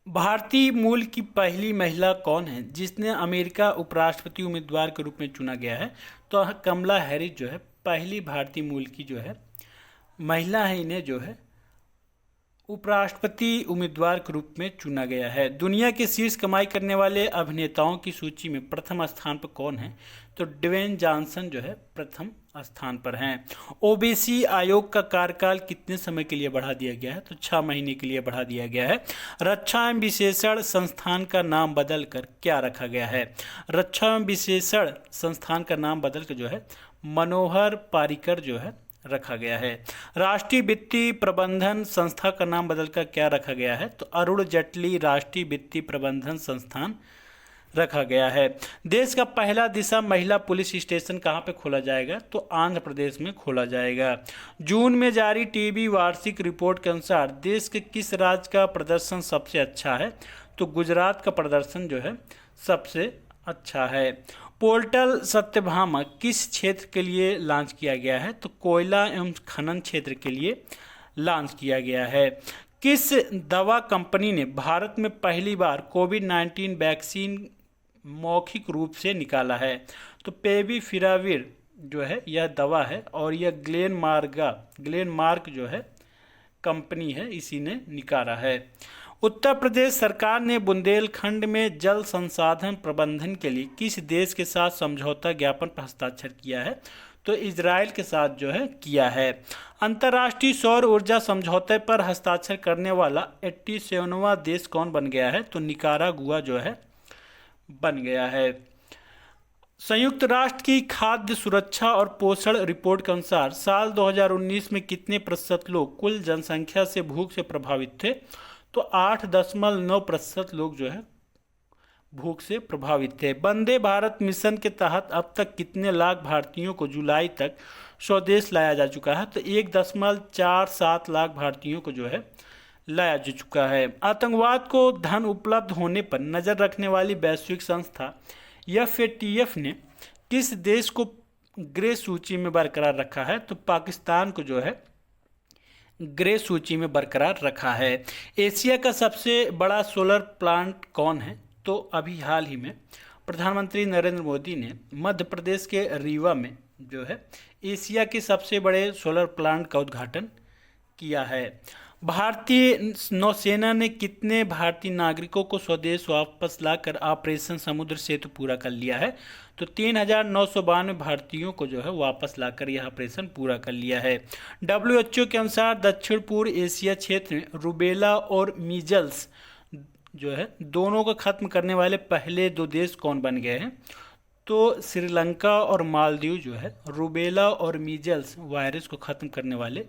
भारतीय मूल की पहली महिला कौन है जिसने अमेरिका उपराष्ट्रपति उम्मीदवार के रूप में चुना गया है? तो कमला हैरिस जो है पहली भारतीय मूल की जो है महिला है, इन्हें जो है उपराष्ट्रपति उम्मीदवार के रूप में चुना गया है। दुनिया के शीर्ष कमाई करने वाले अभिनेताओं की सूची में प्रथम स्थान पर कौन है? तो ड्वेन जॉनसन जो है प्रथम स्थान पर हैं। ओबीसी आयोग का कार्यकाल कितने समय के लिए बढ़ा दिया गया है? तो 6 महीने के लिए बढ़ा दिया गया है। रक्षा एवं विशेषण संस्थान का नाम बदलकर क्या रखा गया है? रक्षा एवं विशेषण संस्थान का नाम बदलकर जो है मनोहर पारिकर जो है रखा गया है। राष्ट्रीय वित्तीय प्रबंधन संस्था का नाम बदलकर क्या रखा गया है? तो अरुण जेटली राष्ट्रीय वित्तीय प्रबंधन संस्थान रखा गया है। देश का पहला दिशा महिला पुलिस स्टेशन कहाँ पे खोला जाएगा? तो आंध्र प्रदेश में खोला जाएगा। जून में जारी टीबी वार्षिक रिपोर्ट के अनुसार देश के किस राज्य का प्रदर्शन सबसे अच्छा है? तो गुजरात का प्रदर्शन जो है सबसे अच्छा है। पोर्टल सत्यभामा किस क्षेत्र के लिए लॉन्च किया गया है? तो कोयला एवं खनन क्षेत्र के लिए लॉन्च किया गया है। किस दवा कंपनी ने भारत में पहली बार कोविड-19 वैक्सीन मौखिक रूप से निकाला है? तो पेविफिराविर जो है यह दवा है और यह ग्लेनमार्क जो है कंपनी है, इसी ने निकाला है। उत्तर प्रदेश सरकार ने बुंदेलखंड में जल संसाधन प्रबंधन के लिए किस देश के साथ समझौता ज्ञापन पर हस्ताक्षर किया है? तो इजराइल के साथ जो है किया है। अंतर्राष्ट्रीय सौर ऊर्जा समझौते पर हस्ताक्षर करने वाला 87वां देश कौन बन गया है? तो निकारागुआ जो है बन गया है। संयुक्त राष्ट्र की खाद्य सुरक्षा और पोषण रिपोर्ट के अनुसार साल 2019 में कितने प्रतिशत लोग कुल जनसंख्या से भूख से प्रभावित थे? तो 8.9% लोग जो है भूख से प्रभावित थे। वंदे भारत मिशन के तहत अब तक कितने लाख भारतीयों को जुलाई तक स्वदेश लाया जा चुका है? तो 1.47 लाख भारतीयों को जो है लाया जा चुका है। आतंकवाद को धन उपलब्ध होने पर नज़र रखने वाली वैश्विक संस्था FATF ने किस देश को ग्रे सूची में बरकरार रखा है? तो पाकिस्तान को जो है ग्रे सूची में बरकरार रखा है। एशिया का सबसे बड़ा सोलर प्लांट कौन है? तो अभी हाल ही में प्रधानमंत्री नरेंद्र मोदी ने मध्य प्रदेश के रीवा में जो है एशिया के सबसे बड़े सोलर प्लांट का उद्घाटन किया है। भारतीय नौसेना ने कितने भारतीय नागरिकों को स्वदेश वापस लाकर ऑपरेशन समुद्र सेतु पूरा कर लिया है? तो 3,992 भारतीयों को जो है वापस लाकर यह ऑपरेशन पूरा कर लिया है। WHO के अनुसार दक्षिण पूर्व एशिया क्षेत्र में रूबेला और मीजल्स जो है दोनों को खत्म करने वाले पहले 2 देश कौन बन गए हैं? तो श्रीलंका और मालदीव जो है रूबेला और मीजल्स वायरस को खत्म करने वाले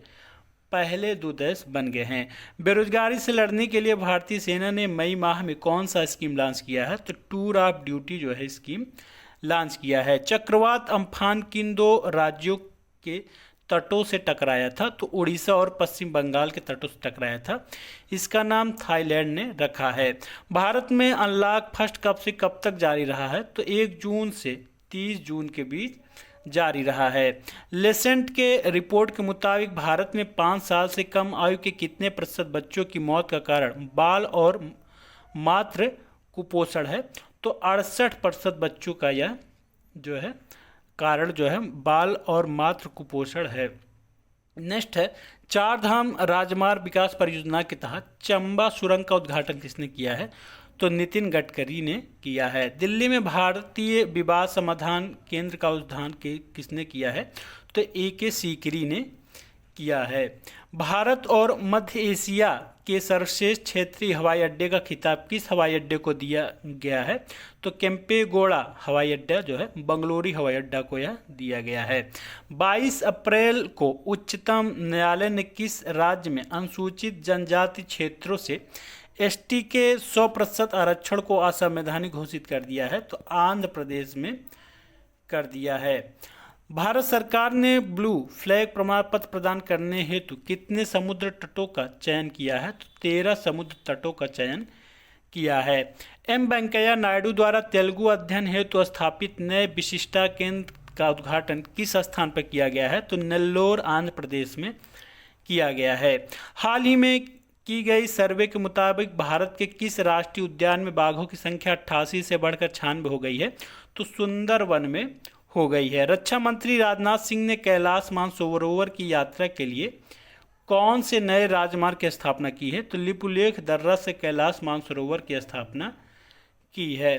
पहले 2 देश बन गए हैं। बेरोजगारी से लड़ने के लिए भारतीय सेना ने मई माह में कौन सा स्कीम लॉन्च किया है? तो टूर ऑफ ड्यूटी जो है स्कीम लॉन्च किया है। चक्रवात अम्फान किन 2 राज्यों के तटों से टकराया था? तो उड़ीसा और पश्चिम बंगाल के तटों से टकराया था। इसका नाम थाईलैंड ने रखा है। भारत में अनलॉक फर्स्ट कब से कब तक जारी रहा है? तो 1 जून से 30 जून के बीच जारी रहा है। लेसेंट के रिपोर्ट के मुताबिक भारत में 5 साल से कम आयु के कितने प्रतिशत बच्चों की मौत का कारण बाल और मातृ कुपोषण है? तो 68% बच्चों का यह जो है कारण जो है बाल और मातृ कुपोषण है। नेक्स्ट है 4 धाम राजमार्ग विकास परियोजना के तहत चंबा सुरंग का उद्घाटन किसने किया है? तो नितिन गडकरी ने किया है। दिल्ली में भारतीय विवाद समाधान केंद्र का उद्घाटन किसने किया है? तो AK सीकरी ने किया है। भारत और मध्य एशिया के सर्वश्रेष्ठ क्षेत्रीय हवाई अड्डे का खिताब किस हवाई अड्डे को दिया गया है? तो केम्पेगौड़ा हवाई अड्डा जो है बंगलुरु हवाई अड्डा को यह दिया गया है। 22 अप्रैल को उच्चतम न्यायालय ने किस राज्य में अनुसूचित जनजाति क्षेत्रों से एसटी के 100% आरक्षण को असंवैधानिक घोषित कर दिया है? तो आंध्र प्रदेश में कर दिया है। भारत सरकार ने ब्लू फ्लैग प्रमाण पत्र प्रदान करने हेतु कितने समुद्र तटों का चयन किया है? तो 13 समुद्र तटों का चयन किया है। एम वेंकैया नायडू द्वारा तेलुगु अध्ययन हेतु स्थापित नए विशिष्टता केंद्र का उद्घाटन किस स्थान पर किया गया है? तो नेल्लोर आंध्र प्रदेश में किया गया है। हाल ही में की गई सर्वे के मुताबिक भारत के किस राष्ट्रीय उद्यान में बाघों की संख्या 88 से बढ़कर 96 हो गई है? तो सुंदरवन में हो गई है। रक्षा मंत्री राजनाथ सिंह ने कैलाश मानसरोवर की यात्रा के लिए कौन से नए राजमार्ग की स्थापना की है? तो लिपुलेख दर्रा से कैलाश मानसरोवर की स्थापना की है।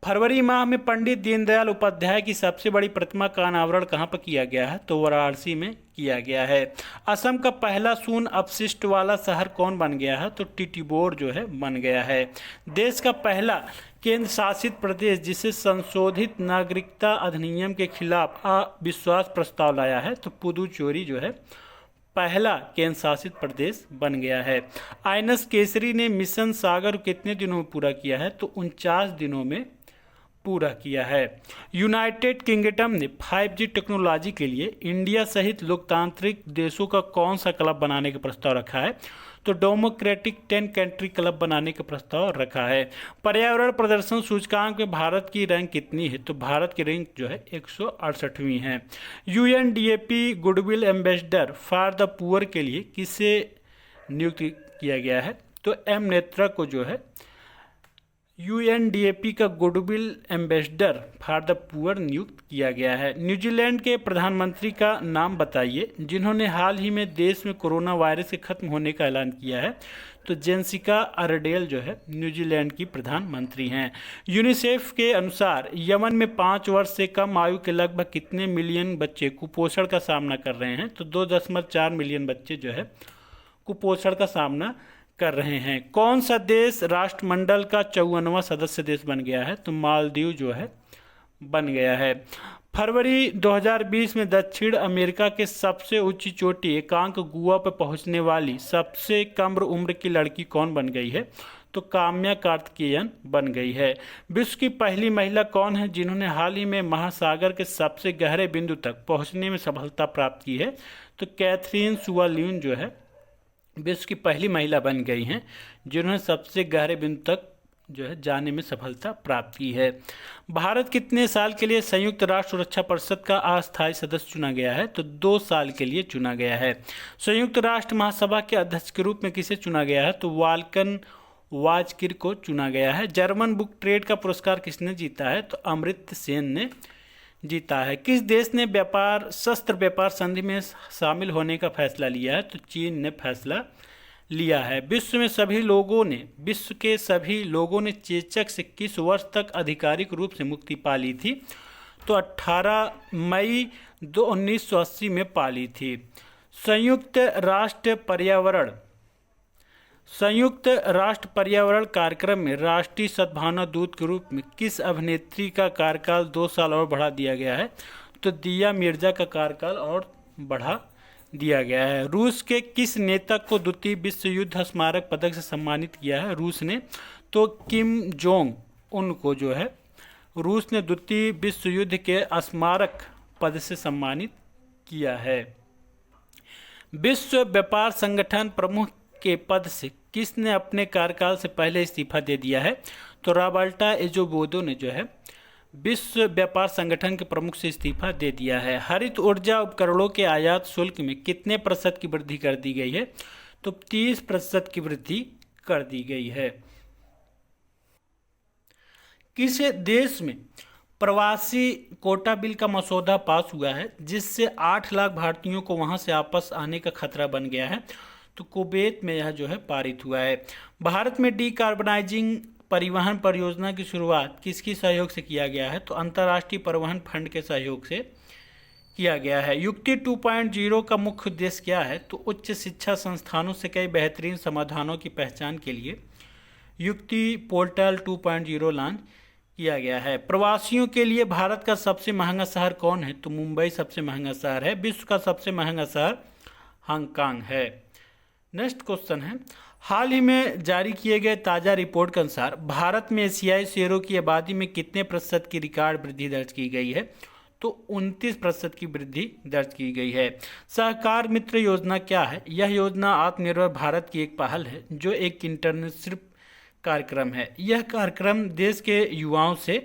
फरवरी माह में पंडित दीनदयाल उपाध्याय की सबसे बड़ी प्रतिमा का अनावरण कहाँ पर किया गया है? तो वाराणसी में किया गया है। असम का पहला शून्य अपशिष्ट वाला शहर कौन बन गया है? तो टिटीबोर जो है बन गया है। देश का पहला केंद्र शासित प्रदेश जिसे संशोधित नागरिकता अधिनियम के खिलाफ अविश्वास प्रस्ताव लाया है? तो पुदुचेरी जो है पहला केंद्र शासित प्रदेश बन गया है। आईएनएस केसरी ने मिशन सागर कितने दिनों में पूरा किया है? तो 49 दिनों में पूरा किया है। यूनाइटेड किंगडम ने 5G टेक्नोलॉजी के लिए इंडिया सहित लोकतांत्रिक देशों का कौन सा क्लब बनाने का प्रस्ताव रखा है? तो डेमोक्रेटिक 10 कंट्री क्लब बनाने का प्रस्ताव रखा है। पर्यावरण प्रदर्शन सूचकांक में भारत की रैंक कितनी है? तो भारत की रैंक जो है 168वीं है। UNDP goodwill ambassador for the poor के लिए किसे नियुक्त किया गया है? तो एम नेत्रा को जो है यूएनडीपी का goodwill ambassador for the poor नियुक्त किया गया है। न्यूजीलैंड के प्रधानमंत्री का नाम बताइए जिन्होंने हाल ही में देश में कोरोना वायरस के खत्म होने का ऐलान किया है? तो जेसिका अर्डेल जो है न्यूजीलैंड की प्रधानमंत्री हैं। यूनिसेफ के अनुसार यमन में 5 वर्ष से कम आयु के लगभग कितने मिलियन बच्चे कुपोषण का सामना कर रहे हैं? तो 2.4 मिलियन बच्चे जो है कुपोषण का सामना कर रहे हैं। कौन सा देश राष्ट्रमंडल का 54वां सदस्य देश बन गया है? तो मालदीव जो है बन गया है। फरवरी 2020 में दक्षिण अमेरिका के सबसे ऊंची चोटी एकांक गुआ पर पहुंचने वाली सबसे कम उम्र की लड़की कौन बन गई है? तो काम्या कार्तिकेयन बन गई है। विश्व की पहली महिला कौन है जिन्होंने हाल ही में महासागर के सबसे गहरे बिंदु तक पहुंचने में सफलता प्राप्त की है? तो कैथरीन सुवाल्यून जो है विश्व की पहली महिला बन गई हैं जिन्होंने सबसे गहरे बिंदु तक जो है जाने में सफलता प्राप्त की है। भारत कितने साल के लिए संयुक्त राष्ट्र सुरक्षा परिषद का अस्थायी सदस्य चुना गया है? तो 2 साल के लिए चुना गया है। संयुक्त राष्ट्र महासभा के अध्यक्ष के रूप में किसे चुना गया है? तो वाल्कन वाजकिर को चुना गया है। जर्मन बुक ट्रेड का पुरस्कार किसने जीता है? तो अमृत सेन ने जीता है। किस देश ने शस्त्र व्यापार संधि में शामिल होने का फैसला लिया है? तो चीन ने फैसला लिया है। विश्व के सभी लोगों ने चेचक से किस वर्ष तक आधिकारिक रूप से मुक्ति पा ली थी? तो 18 मई 1980 में पा ली थी। संयुक्त राष्ट्र पर्यावरण कार्यक्रम में राष्ट्रीय सद्भावना दूत के रूप में किस अभिनेत्री का कार्यकाल 2 साल और बढ़ा दिया गया है? तो दिया मिर्जा का कार्यकाल और बढ़ा दिया गया है। रूस के किस नेता को द्वितीय विश्व युद्ध स्मारक पदक से सम्मानित किया है रूस ने? तो किम जोंग उन को जो है रूस ने द्वितीय विश्व युद्ध के स्मारक पद से सम्मानित किया है। विश्व व्यापार संगठन प्रमुख के पद से किसने अपने कार्यकाल से पहले इस्तीफा दे दिया है? तो रॉबर्टा एजोबोदो ने जो है विश्व व्यापार संगठन के प्रमुख से इस्तीफा दे दिया है। हरित ऊर्जा उपकरणों के आयात शुल्क में कितने प्रतिशत की वृद्धि कर दी गई है? तो 30% की वृद्धि कर दी गई है। किस देश में प्रवासी कोटा बिल का मसौदा पास हुआ है जिससे 8 लाख भारतीयों को वहां से वापस आने का खतरा बन गया है? तो कुवैत में यह जो है पारित हुआ है। भारत में डीकार्बनाइजिंग परिवहन परियोजना की शुरुआत किसके सहयोग से किया गया है? तो अंतर्राष्ट्रीय परिवहन फंड के सहयोग से किया गया है। युक्ति 2.0 का मुख्य उद्देश्य क्या है? तो उच्च शिक्षा संस्थानों से कई बेहतरीन समाधानों की पहचान के लिए युक्ति पोर्टल 2.0 लॉन्च किया गया है। प्रवासियों के लिए भारत का सबसे महंगा शहर कौन है? तो मुंबई सबसे महंगा शहर है। विश्व का सबसे महंगा शहर हांगकांग है। नेक्स्ट क्वेश्चन है, हाल ही में जारी किए गए ताज़ा रिपोर्ट के अनुसार भारत में एशियाई शेरों की आबादी में कितने प्रतिशत की रिकॉर्ड वृद्धि दर्ज की गई है? तो 29% की वृद्धि दर्ज की गई है। सहकार मित्र योजना क्या है? यह योजना आत्मनिर्भर भारत की एक पहल है जो एक इंटर्नशिप कार्यक्रम है। यह कार्यक्रम देश के युवाओं से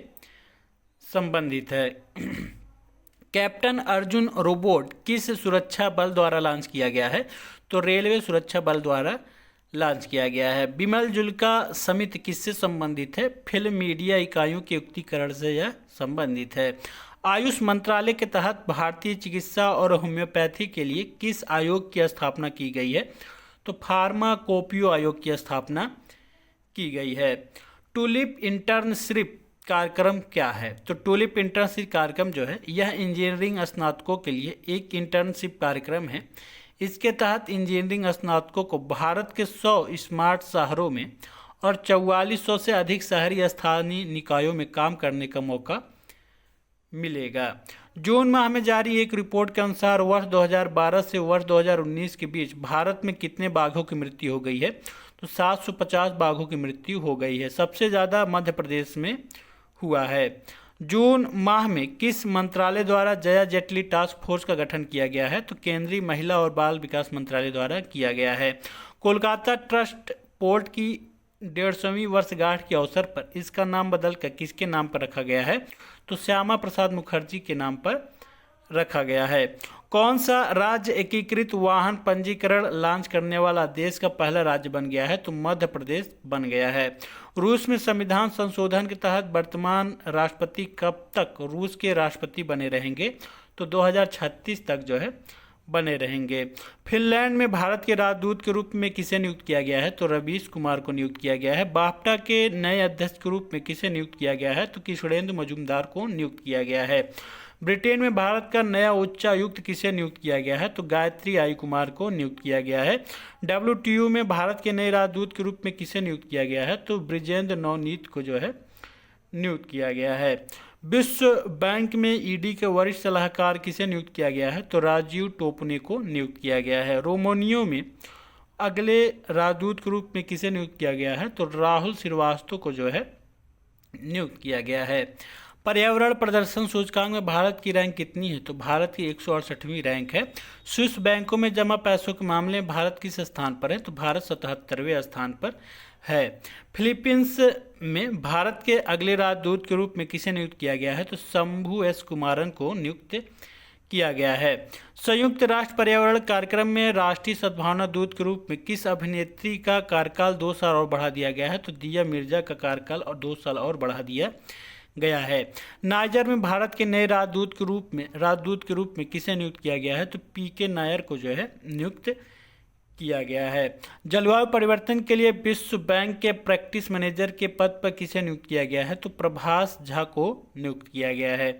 संबंधित है। कैप्टन अर्जुन रोबोट किस सुरक्षा बल द्वारा लॉन्च किया गया है? तो रेलवे सुरक्षा बल द्वारा लॉन्च किया गया है। बिमल जुल्का समिति किससे संबंधित है? फिल्म मीडिया इकाइयों के युक्तिकरण से यह संबंधित है। आयुष मंत्रालय के तहत भारतीय चिकित्सा और होम्योपैथी के लिए किस आयोग की स्थापना की गई है? तो फार्माकोपियो आयोग की स्थापना की गई है। टूलिप इंटर्नशिप कार्यक्रम क्या है? तो टूलिप इंटर्नशिप कार्यक्रम जो है यह इंजीनियरिंग स्नातकों के लिए एक इंटर्नशिप कार्यक्रम है। इसके तहत इंजीनियरिंग स्नातकों को भारत के 100 स्मार्ट शहरों में और 4400 से अधिक शहरी स्थानीय निकायों में काम करने का मौका मिलेगा। जून माह में जारी एक रिपोर्ट के अनुसार वर्ष 2012 से वर्ष 2019 के बीच भारत में कितने बाघों की मृत्यु हो गई है? तो 750 बाघों की मृत्यु हो गई है। सबसे ज़्यादा मध्य प्रदेश में हुआ है। जून माह में किस मंत्रालय द्वारा जया जेटली टास्क फोर्स का गठन किया गया है? तो केंद्रीय महिला और बाल विकास मंत्रालय द्वारा किया गया है। कोलकाता ट्रस्ट पोर्ट की 150वीं वर्षगांठ के अवसर पर इसका नाम बदलकर किसके नाम पर रखा गया है? तो श्यामा प्रसाद मुखर्जी के नाम पर रखा गया है। कौन सा राज्य एकीकृत वाहन पंजीकरण लॉन्च करने वाला देश का पहला राज्य बन गया है? तो मध्य प्रदेश बन गया है। रूस में संविधान संशोधन के तहत वर्तमान राष्ट्रपति कब तक रूस के राष्ट्रपति बने रहेंगे? तो 2036 तक जो है बने रहेंगे। फिनलैंड में भारत के राजदूत के रूप में किसे नियुक्त किया गया है? तो रवीश कुमार को नियुक्त किया गया है। बाफ्टा के नए अध्यक्ष के रूप में किसे नियुक्त किया गया है? तो किशोरेंद्र मजूमदार को नियुक्त किया गया है। ब्रिटेन में भारत का नया उच्चायुक्त किसे नियुक्त किया गया है? तो गायत्री आई कुमार को नियुक्त किया गया है। WTO में भारत के नए राजदूत के रूप में किसे नियुक्त किया गया है? तो ब्रिजेंद्र नवनीत को जो है नियुक्त किया गया है। विश्व बैंक में ईडी के वरिष्ठ सलाहकार किसे नियुक्त किया गया है? तो राजीव टोपने को नियुक्त किया गया है। रोमानिया में अगले राजदूत के रूप में किसे नियुक्त किया गया है? तो राहुल श्रीवास्तव को जो है नियुक्त किया गया है। पर्यावरण प्रदर्शन सूचकांक में भारत की रैंक कितनी है? तो भारत की 168वीं रैंक है। स्विस बैंकों में जमा पैसों के मामले में भारत किस स्थान पर है? तो भारत 77वें स्थान पर है। फिलीपींस में भारत के अगले राजदूत के रूप में किसे नियुक्त किया गया है? तो शंभू एस कुमारन को नियुक्त किया गया है। संयुक्त राष्ट्र पर्यावरण कार्यक्रम में राष्ट्रीय सद्भावना दूत के रूप में किस अभिनेत्री का कार्यकाल 2 साल और बढ़ा दिया गया है? तो दिया मिर्जा का कार्यकाल और 2 साल और बढ़ा दिया गया है। नाइजर में भारत के नए राजदूत के रूप में किसे नियुक्त किया गया है? तो PK नायर को जो है नियुक्त किया गया है। जलवायु परिवर्तन के लिए विश्व बैंक के प्रैक्टिस मैनेजर के पद पर किसे नियुक्त किया गया है? तो प्रभास झा को नियुक्त किया गया है।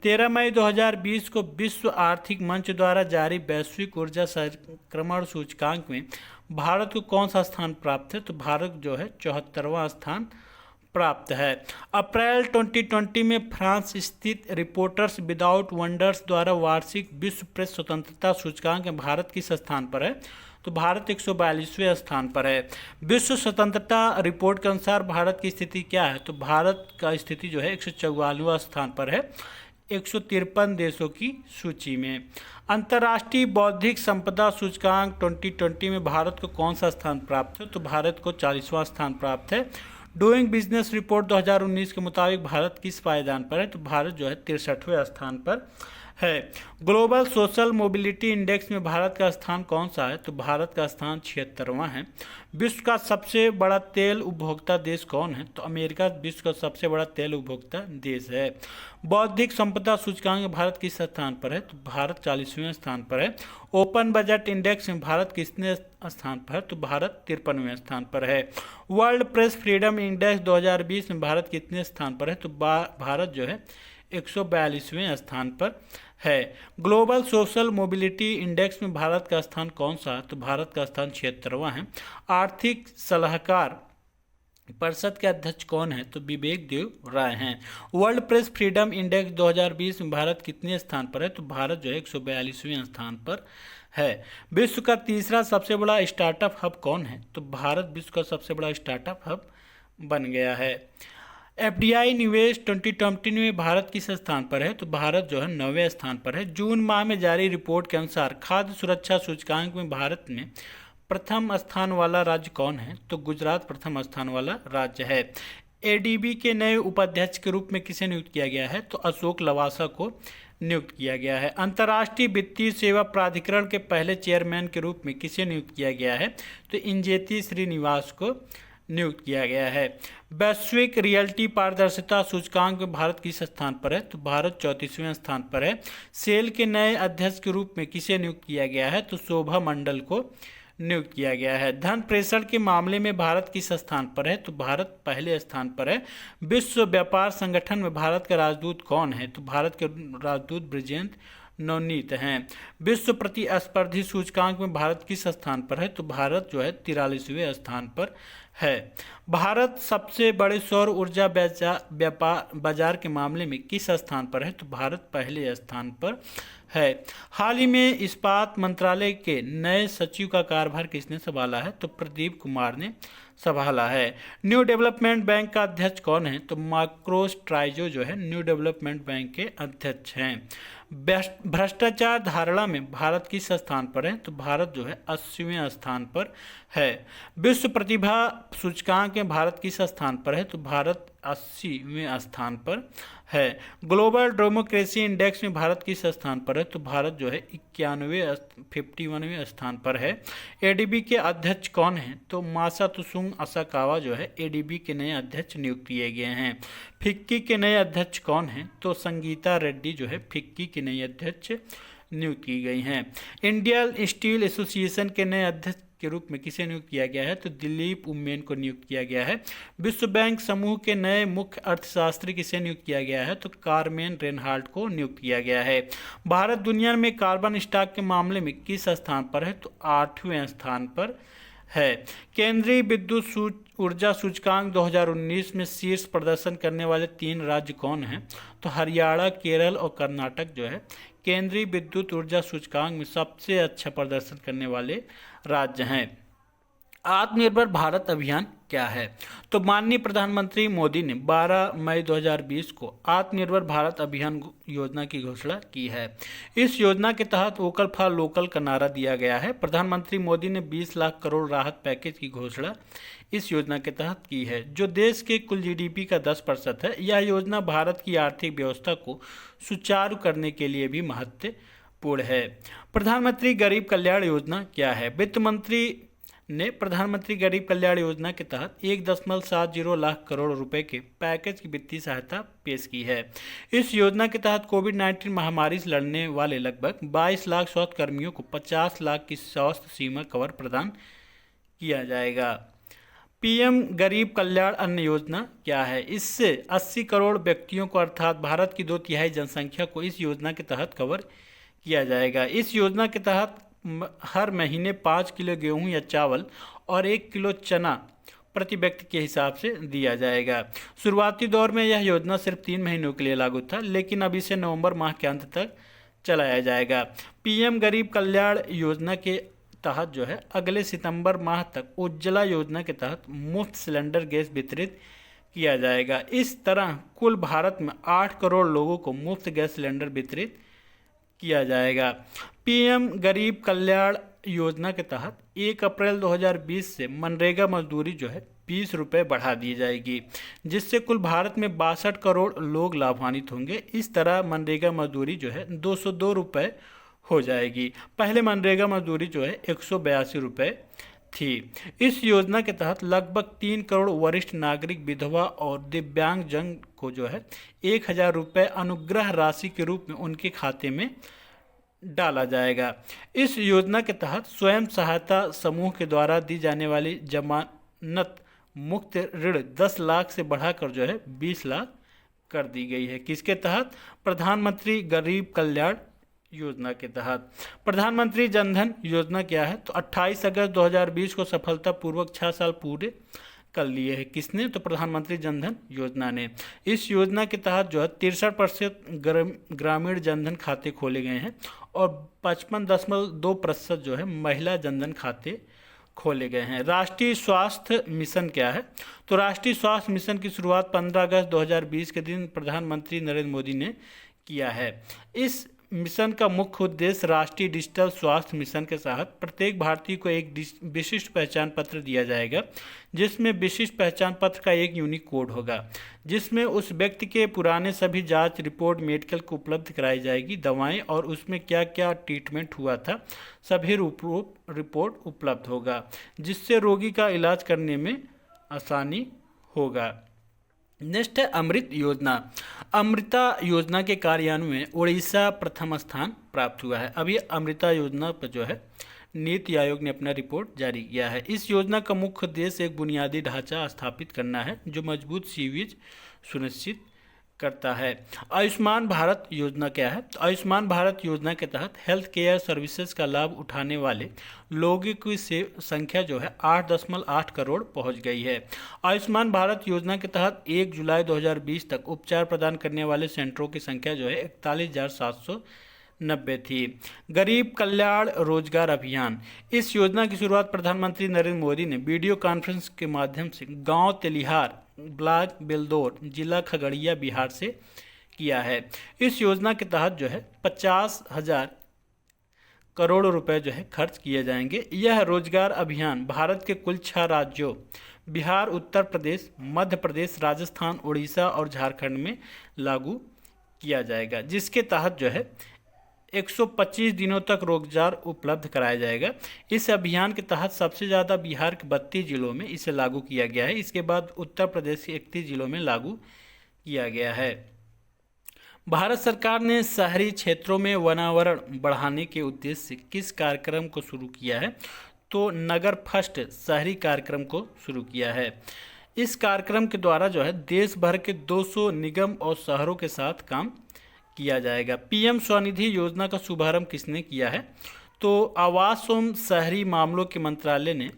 13 मई 2020 को विश्व आर्थिक मंच द्वारा जारी वैश्विक ऊर्जा संक्रमण सूचकांक में भारत को कौन सा स्थान प्राप्त है? तो भारत जो है 74वां स्थान प्राप्त है। अप्रैल 2020 में फ्रांस स्थित रिपोर्टर्स विदाउट बॉर्डर्स द्वारा वार्षिक विश्व प्रेस स्वतंत्रता सूचकांक में भारत किस स्थान पर है? तो भारत 142वें स्थान पर है। विश्व स्वतंत्रता रिपोर्ट के अनुसार भारत की स्थिति क्या है? तो भारत का स्थिति जो है 144वां स्थान पर है 153 देशों की सूची में। अंतर्राष्ट्रीय बौद्धिक संपदा सूचकांक 2020 में भारत को कौन सा स्थान प्राप्त है? तो भारत को 40वां स्थान प्राप्त है। डूइंग बिजनेस रिपोर्ट 2019 के मुताबिक भारत किस पायदान पर है? तो भारत जो है 63वें स्थान पर है। ग्लोबल सोशल मोबिलिटी इंडेक्स में भारत का स्थान कौन सा है? तो भारत का स्थान 76वां है। विश्व का सबसे बड़ा तेल उपभोक्ता देश कौन है? तो अमेरिका विश्व का सबसे बड़ा तेल उपभोक्ता देश है। बौद्धिक संपदा सूचकांक में भारत किस स्थान पर है? तो भारत 40वें स्थान पर है। ओपन बजट इंडेक्स में भारत किसने स्थान पर है? तो भारत 53वें स्थान पर है। वर्ल्ड प्रेस फ्रीडम इंडेक्स 2020 में भारत कितने स्थान पर है? तो भारत जो है 142वें स्थान पर है। ग्लोबल सोशल मोबिलिटी इंडेक्स में भारत का स्थान कौन सा है? तो भारत का स्थान 76वां है। आर्थिक सलाहकार परिषद के अध्यक्ष कौन है? तो विवेक देव राय हैं। वर्ल्ड प्रेस फ्रीडम इंडेक्स 2020 में भारत कितने स्थान पर है? तो भारत जो है 142वें स्थान पर है। विश्व का तीसरा सबसे बड़ा स्टार्टअप हब कौन है? तो भारत विश्व का सबसे बड़ा स्टार्टअप हब बन गया है। एफडीआई निवेश 2020 में भारत किस स्थान पर है? तो भारत जो है 9वें स्थान पर है। जून माह में जारी रिपोर्ट के अनुसार खाद्य सुरक्षा सूचकांक में भारत में प्रथम स्थान वाला राज्य कौन है? तो गुजरात प्रथम स्थान वाला राज्य है। एडीबी के नए उपाध्यक्ष के रूप में किसे नियुक्त किया गया है? तो अशोक लवासा को नियुक्त किया गया है। अंतर्राष्ट्रीय वित्तीय सेवा प्राधिकरण के पहले चेयरमैन के रूप में किसे नियुक्त किया गया है? तो इंजेती श्रीनिवास को नियुक्त किया गया है। वैश्विक रियल्टी पारदर्शिता सूचकांक में भारत किस स्थान पर है? तो भारत 34वें स्थान पर है। सेल के नए अध्यक्ष के रूप में किसे नियुक्त किया गया है? तो शोभा मंडल को नियुक्त किया गया है। धन प्रेषण के मामले में भारत किस स्थान पर है? तो भारत पहले स्थान पर है। विश्व व्यापार संगठन में भारत का राजदूत कौन है? तो भारत के राजदूत ब्रिजेंद्र नवनीत हैं। विश्व प्रतिस्पर्धी सूचकांक में भारत किस स्थान पर है? तो भारत जो है 43वें स्थान पर है। भारत सबसे बड़े सौर ऊर्जा बाजार के मामले में किस स्थान पर है? तो भारत पहले स्थान पर है। हाल ही में इस्पात मंत्रालय के नए सचिव का कार्यभार किसने संभाला है? तो प्रदीप कुमार ने संभाला है। न्यू डेवलपमेंट बैंक का अध्यक्ष कौन है? तो मार्कोस ट्राइजो जो है न्यू डेवलपमेंट बैंक के अध्यक्ष हैं। भ्रष्टाचार धारणा में भारत किस स्थान पर है? तो भारत जो है 80वें स्थान पर है। विश्व प्रतिभा सूचकांक में भारत किस स्थान पर है? तो भारत 80वें स्थान पर है। ग्लोबल डेमोक्रेसी इंडेक्स में भारत किस स्थान पर है? तो भारत जो है 51वें स्थान पर है। एडीबी के अध्यक्ष कौन हैं? तो मासातसुंग असाकावा जो है एडीबी के नए अध्यक्ष नियुक्त किए गए हैं। फिक्की के नए अध्यक्ष कौन हैं? तो संगीता रेड्डी जो है फिक्की के नए अध्यक्ष नियुक्त की गई हैं। इंडियन स्टील एसोसिएशन के नए अध्यक्ष के रूप में किसे नियुक्त किया गया है? तो दिलीप उम्मेन को नियुक्त किया गया है। विश्व बैंक समूह के नए मुख्य अर्थशास्त्री किसे नियुक्त किया गया है? तो कार्मेन रेनहाल्ट को नियुक्त किया गया है। भारत दुनिया में कार्बन स्टॉक के मामले में किस स्थान पर है? तो 8वें स्थान पर है। केंद्रीय विद्युत ऊर्जा सूचकांक 2019 में शीर्ष प्रदर्शन करने वाले 3 राज्य कौन हैं? तो हरियाणा, केरल और कर्नाटक जो है केंद्रीय विद्युत ऊर्जा सूचकांक में सबसे अच्छा प्रदर्शन करने वाले राज्य हैं। आत्मनिर्भर भारत अभियान क्या है? तो माननीय प्रधानमंत्री मोदी ने 12 मई 2020 को आत्मनिर्भर भारत अभियान योजना की घोषणा की है। इस योजना के तहत वोकल फॉर लोकल का नारा दिया गया है। प्रधानमंत्री मोदी ने 20 लाख करोड़ राहत पैकेज की घोषणा इस योजना के तहत की है, जो देश के कुल जीडीपी का 10% है। यह योजना भारत की आर्थिक व्यवस्था को सुचारू करने के लिए भी महत्वपूर्ण है। प्रधानमंत्री गरीब कल्याण योजना क्या है? वित्त मंत्री ने प्रधानमंत्री गरीब कल्याण योजना के तहत 1.70 लाख करोड़ रुपए के पैकेज की वित्तीय सहायता पेश की है। इस योजना के तहत कोविड-19 महामारी से लड़ने वाले लगभग 22 लाख स्वास्थ्य कर्मियों को 50 लाख की स्वास्थ्य सीमा कवर प्रदान किया जाएगा। पीएम गरीब कल्याण अन्न योजना क्या है? इससे 80 करोड़ व्यक्तियों को अर्थात भारत की 2/3 जनसंख्या को इस योजना के तहत कवर किया जाएगा। इस योजना के तहत हर महीने 5 किलो गेहूं या चावल और 1 किलो चना प्रति व्यक्ति के हिसाब से दिया जाएगा। शुरुआती दौर में यह योजना सिर्फ 3 महीनों के लिए लागू था, लेकिन अब इसे नवंबर माह के अंत तक चलाया जाएगा। पीएम गरीब कल्याण योजना के तहत जो है अगले सितंबर माह तक उज्ज्वला योजना के तहत मुफ्त सिलेंडर गैस वितरित किया जाएगा। इस तरह कुल भारत में 8 करोड़ लोगों को मुफ्त गैस सिलेंडर वितरित किया जाएगा। पीएम गरीब कल्याण योजना के तहत 1 अप्रैल 2020 से मनरेगा मजदूरी जो है 20 रुपये बढ़ा दी जाएगी, जिससे कुल भारत में 62 करोड़ लोग लाभान्वित होंगे। इस तरह मनरेगा मजदूरी जो है 202 रुपये हो जाएगी। पहले मनरेगा मजदूरी जो है 182 रुपये थी। इस योजना के तहत लगभग 3 करोड़ वरिष्ठ नागरिक, विधवा और दिव्यांग जन को जो है 1000 रुपये अनुग्रह राशि के रूप में उनके खाते में डाला जाएगा। इस योजना के तहत स्वयं सहायता समूह के द्वारा दी जाने वाली जमानत मुक्त ऋण 10 लाख से बढ़ाकर जो है 20 लाख कर दी गई है। किसके तहत? प्रधानमंत्री गरीब कल्याण योजना के तहत। प्रधानमंत्री जनधन योजना क्या है? तो 28 अगस्त 2020 को सफलतापूर्वक 6 साल पूरे कर लिए हैं। किसने? तो प्रधानमंत्री जनधन योजना ने। इस योजना के तहत जो है 63% ग्रामीण जनधन खाते खोले गए हैं और 55.2% जो है महिला जनधन खाते खोले गए हैं। राष्ट्रीय स्वास्थ्य मिशन क्या है? तो राष्ट्रीय स्वास्थ्य मिशन की शुरुआत 15 अगस्त 2020 के दिन प्रधानमंत्री नरेंद्र मोदी ने किया है। इस मिशन का मुख्य उद्देश्य राष्ट्रीय डिजिटल स्वास्थ्य मिशन के तहत प्रत्येक भारतीय को एक विशिष्ट पहचान पत्र दिया जाएगा, जिसमें विशिष्ट पहचान पत्र का एक यूनिक कोड होगा, जिसमें उस व्यक्ति के पुराने सभी जांच रिपोर्ट मेडिकल को उपलब्ध कराई जाएगी, दवाएं और उसमें क्या क्या ट्रीटमेंट हुआ था सभी रिपोर्ट उपलब्ध होगा, जिससे रोगी का इलाज करने में आसानी होगा। नेक्स्ट है अमृत योजना। अमृता योजना के कार्यान्वयन में उड़ीसा प्रथम स्थान प्राप्त हुआ है। अभी अमृता योजना पर जो है नीति आयोग ने अपना रिपोर्ट जारी किया है। इस योजना का मुख्य उद्देश्य एक बुनियादी ढांचा स्थापित करना है जो मजबूत सीवेज सुनिश्चित करता है। आयुष्मान भारत योजना क्या है? तो आयुष्मान भारत योजना के तहत हेल्थ केयर सर्विसेज का लाभ उठाने वाले लोगों की संख्या जो है 8.8 करोड़ पहुंच गई है। आयुष्मान भारत योजना के तहत 1 जुलाई 2020 तक उपचार प्रदान करने वाले सेंटरों की संख्या जो है 41,790 थी। गरीब कल्याण रोजगार अभियान। इस योजना की शुरुआत प्रधानमंत्री नरेंद्र मोदी ने वीडियो कॉन्फ्रेंस के माध्यम से गांव तेलिहार, ब्लॉक बेलदौर, जिला खगड़िया, बिहार से किया है। इस योजना के तहत जो है 50,000 करोड़ रुपए जो है खर्च किए जाएंगे। यह रोजगार अभियान भारत के कुल 6 राज्यों बिहार, उत्तर प्रदेश, मध्य प्रदेश, राजस्थान, उड़ीसा और झारखंड में लागू किया जाएगा, जिसके तहत जो है 125 दिनों तक रोजगार उपलब्ध कराया जाएगा। इस अभियान के तहत सबसे ज़्यादा बिहार के 32 जिलों में इसे लागू किया गया है। इसके बाद उत्तर प्रदेश के 31 जिलों में लागू किया गया है। भारत सरकार ने शहरी क्षेत्रों में वनावरण बढ़ाने के उद्देश्य से किस कार्यक्रम को शुरू किया है? तो नगर फर्स्ट शहरी कार्यक्रम को शुरू किया है। इस कार्यक्रम के द्वारा जो है देश भर के 200 निगम और शहरों के साथ काम किया जाएगा। पीएम स्वनिधि योजना का शुभारंभ किसने किया है? तो आवास एवं शहरी मामलों के मंत्रालय ने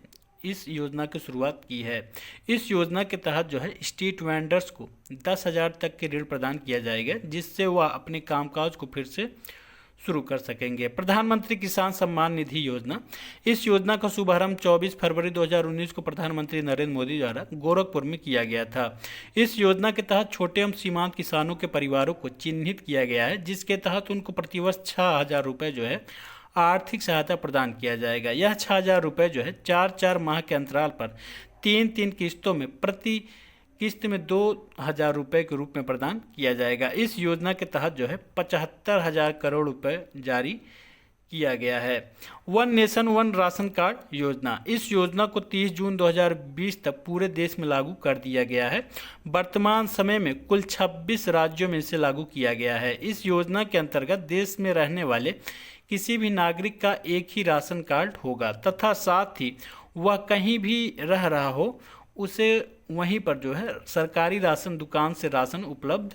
इस योजना की शुरुआत की है। इस योजना के तहत जो है स्ट्रीट वेंडर्स को 10,000 तक के ऋण प्रदान किया जाएगा, जिससे वह अपने कामकाज को फिर से शुरू कर सकेंगे। प्रधानमंत्री किसान सम्मान निधि योजना। इस योजना का शुभारंभ 24 फरवरी 2019 को प्रधानमंत्री नरेंद्र मोदी द्वारा गोरखपुर में किया गया था। इस योजना के तहत छोटे एवं सीमांत किसानों के परिवारों को चिन्हित किया गया है, जिसके तहत उनको प्रतिवर्ष 6,000 रुपये जो है आर्थिक सहायता प्रदान किया जाएगा। यह 6,000 रुपये जो है 4-4 माह के अंतराल पर 3-3 किस्तों में प्रति किस्त में 2,000 रुपये के रूप में प्रदान किया जाएगा। इस योजना के तहत जो है 75,000 करोड़ रुपए जारी किया गया है। One nation one ration card योजना। इस योजना को 30 जून 2020 तक पूरे देश में लागू कर दिया गया है। वर्तमान समय में कुल 26 राज्यों में इसे लागू किया गया है। इस योजना के अंतर्गत देश में रहने वाले किसी भी नागरिक का एक ही राशन कार्ड होगा तथा साथ ही वह कहीं भी रह रहा हो उसे वहीं पर जो है सरकारी राशन दुकान से राशन उपलब्ध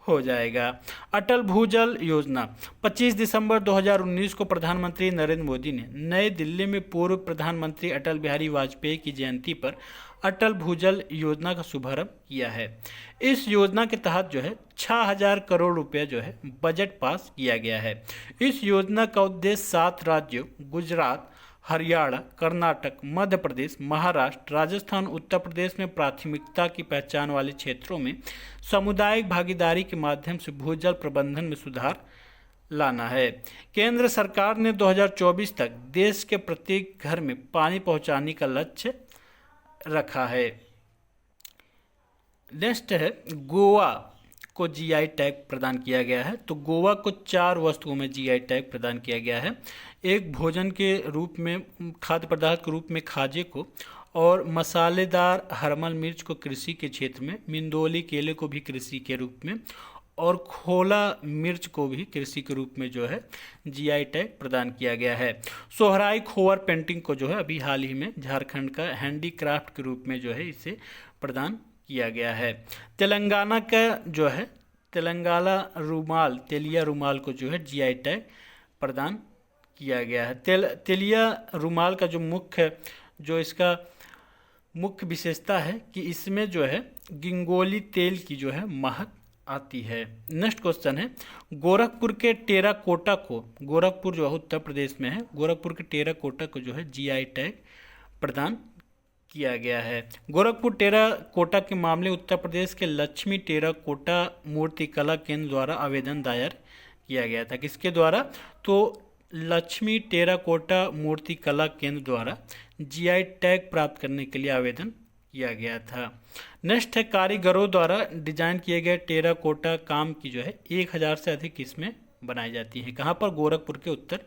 हो जाएगा। अटल भूजल योजना। 25 दिसंबर 2019 को प्रधानमंत्री नरेंद्र मोदी ने नई दिल्ली में पूर्व प्रधानमंत्री अटल बिहारी वाजपेयी की जयंती पर अटल भूजल योजना का शुभारंभ किया है। इस योजना के तहत जो है 6,000 करोड़ रुपए जो है बजट पास किया गया है। इस योजना का उद्देश्य 7 राज्यों गुजरात, हरियाणा, कर्नाटक, मध्य प्रदेश, महाराष्ट्र, राजस्थान, उत्तर प्रदेश में प्राथमिकता की पहचान वाले क्षेत्रों में सामुदायिक भागीदारी के माध्यम से भूजल प्रबंधन में सुधार लाना है। केंद्र सरकार ने 2024 तक देश के प्रत्येक घर में पानी पहुंचाने का लक्ष्य रखा है। नेक्स्ट है गोवा को जीआई टैग प्रदान किया गया है। तो गोवा को 4 वस्तुओं में जीआई टैग प्रदान किया गया है। एक भोजन के रूप में, खाद्य पदार्थ के रूप में खाजे को, और मसालेदार हरमल मिर्च को कृषि के क्षेत्र में, मिंदोली केले को भी कृषि के रूप में, और खोला मिर्च को भी कृषि के रूप में जो है जीआई टैग प्रदान किया गया है। सोहराई खोवर पेंटिंग को जो है अभी हाल ही में झारखंड का हैंडीक्राफ्ट के रूप में जो है इसे प्रदान किया गया है। तेलंगाना का जो है तेलंगाना रुमाल, तेलिया रुमाल को जो है जीआई टैग प्रदान किया गया है। तेलिया रुमाल का जो इसका मुख्य विशेषता है कि इसमें जो है गिंगोली तेल की जो है महक आती है। नेक्स्ट क्वेश्चन है, गोरखपुर के टेराकोटा को, गोरखपुर जो है उत्तर प्रदेश में है, गोरखपुर के टेराकोटा को जो है जीआई टैग प्रदान किया गया है। गोरखपुर टेराकोटा के मामले उत्तर प्रदेश के लक्ष्मी टेराकोटा मूर्तिकला केंद्र द्वारा आवेदन दायर किया गया था। किसके द्वारा? तो लक्ष्मी टेराकोटा मूर्तिकला केंद्र द्वारा जीआई टैग प्राप्त करने के लिए आवेदन किया गया था। नेक्स्ट है, कारीगरों द्वारा डिजाइन किए गए टेराकोटा काम की जो है 1000 से अधिक इसमें बनाई जाती है। कहाँ पर? गोरखपुर के उत्तर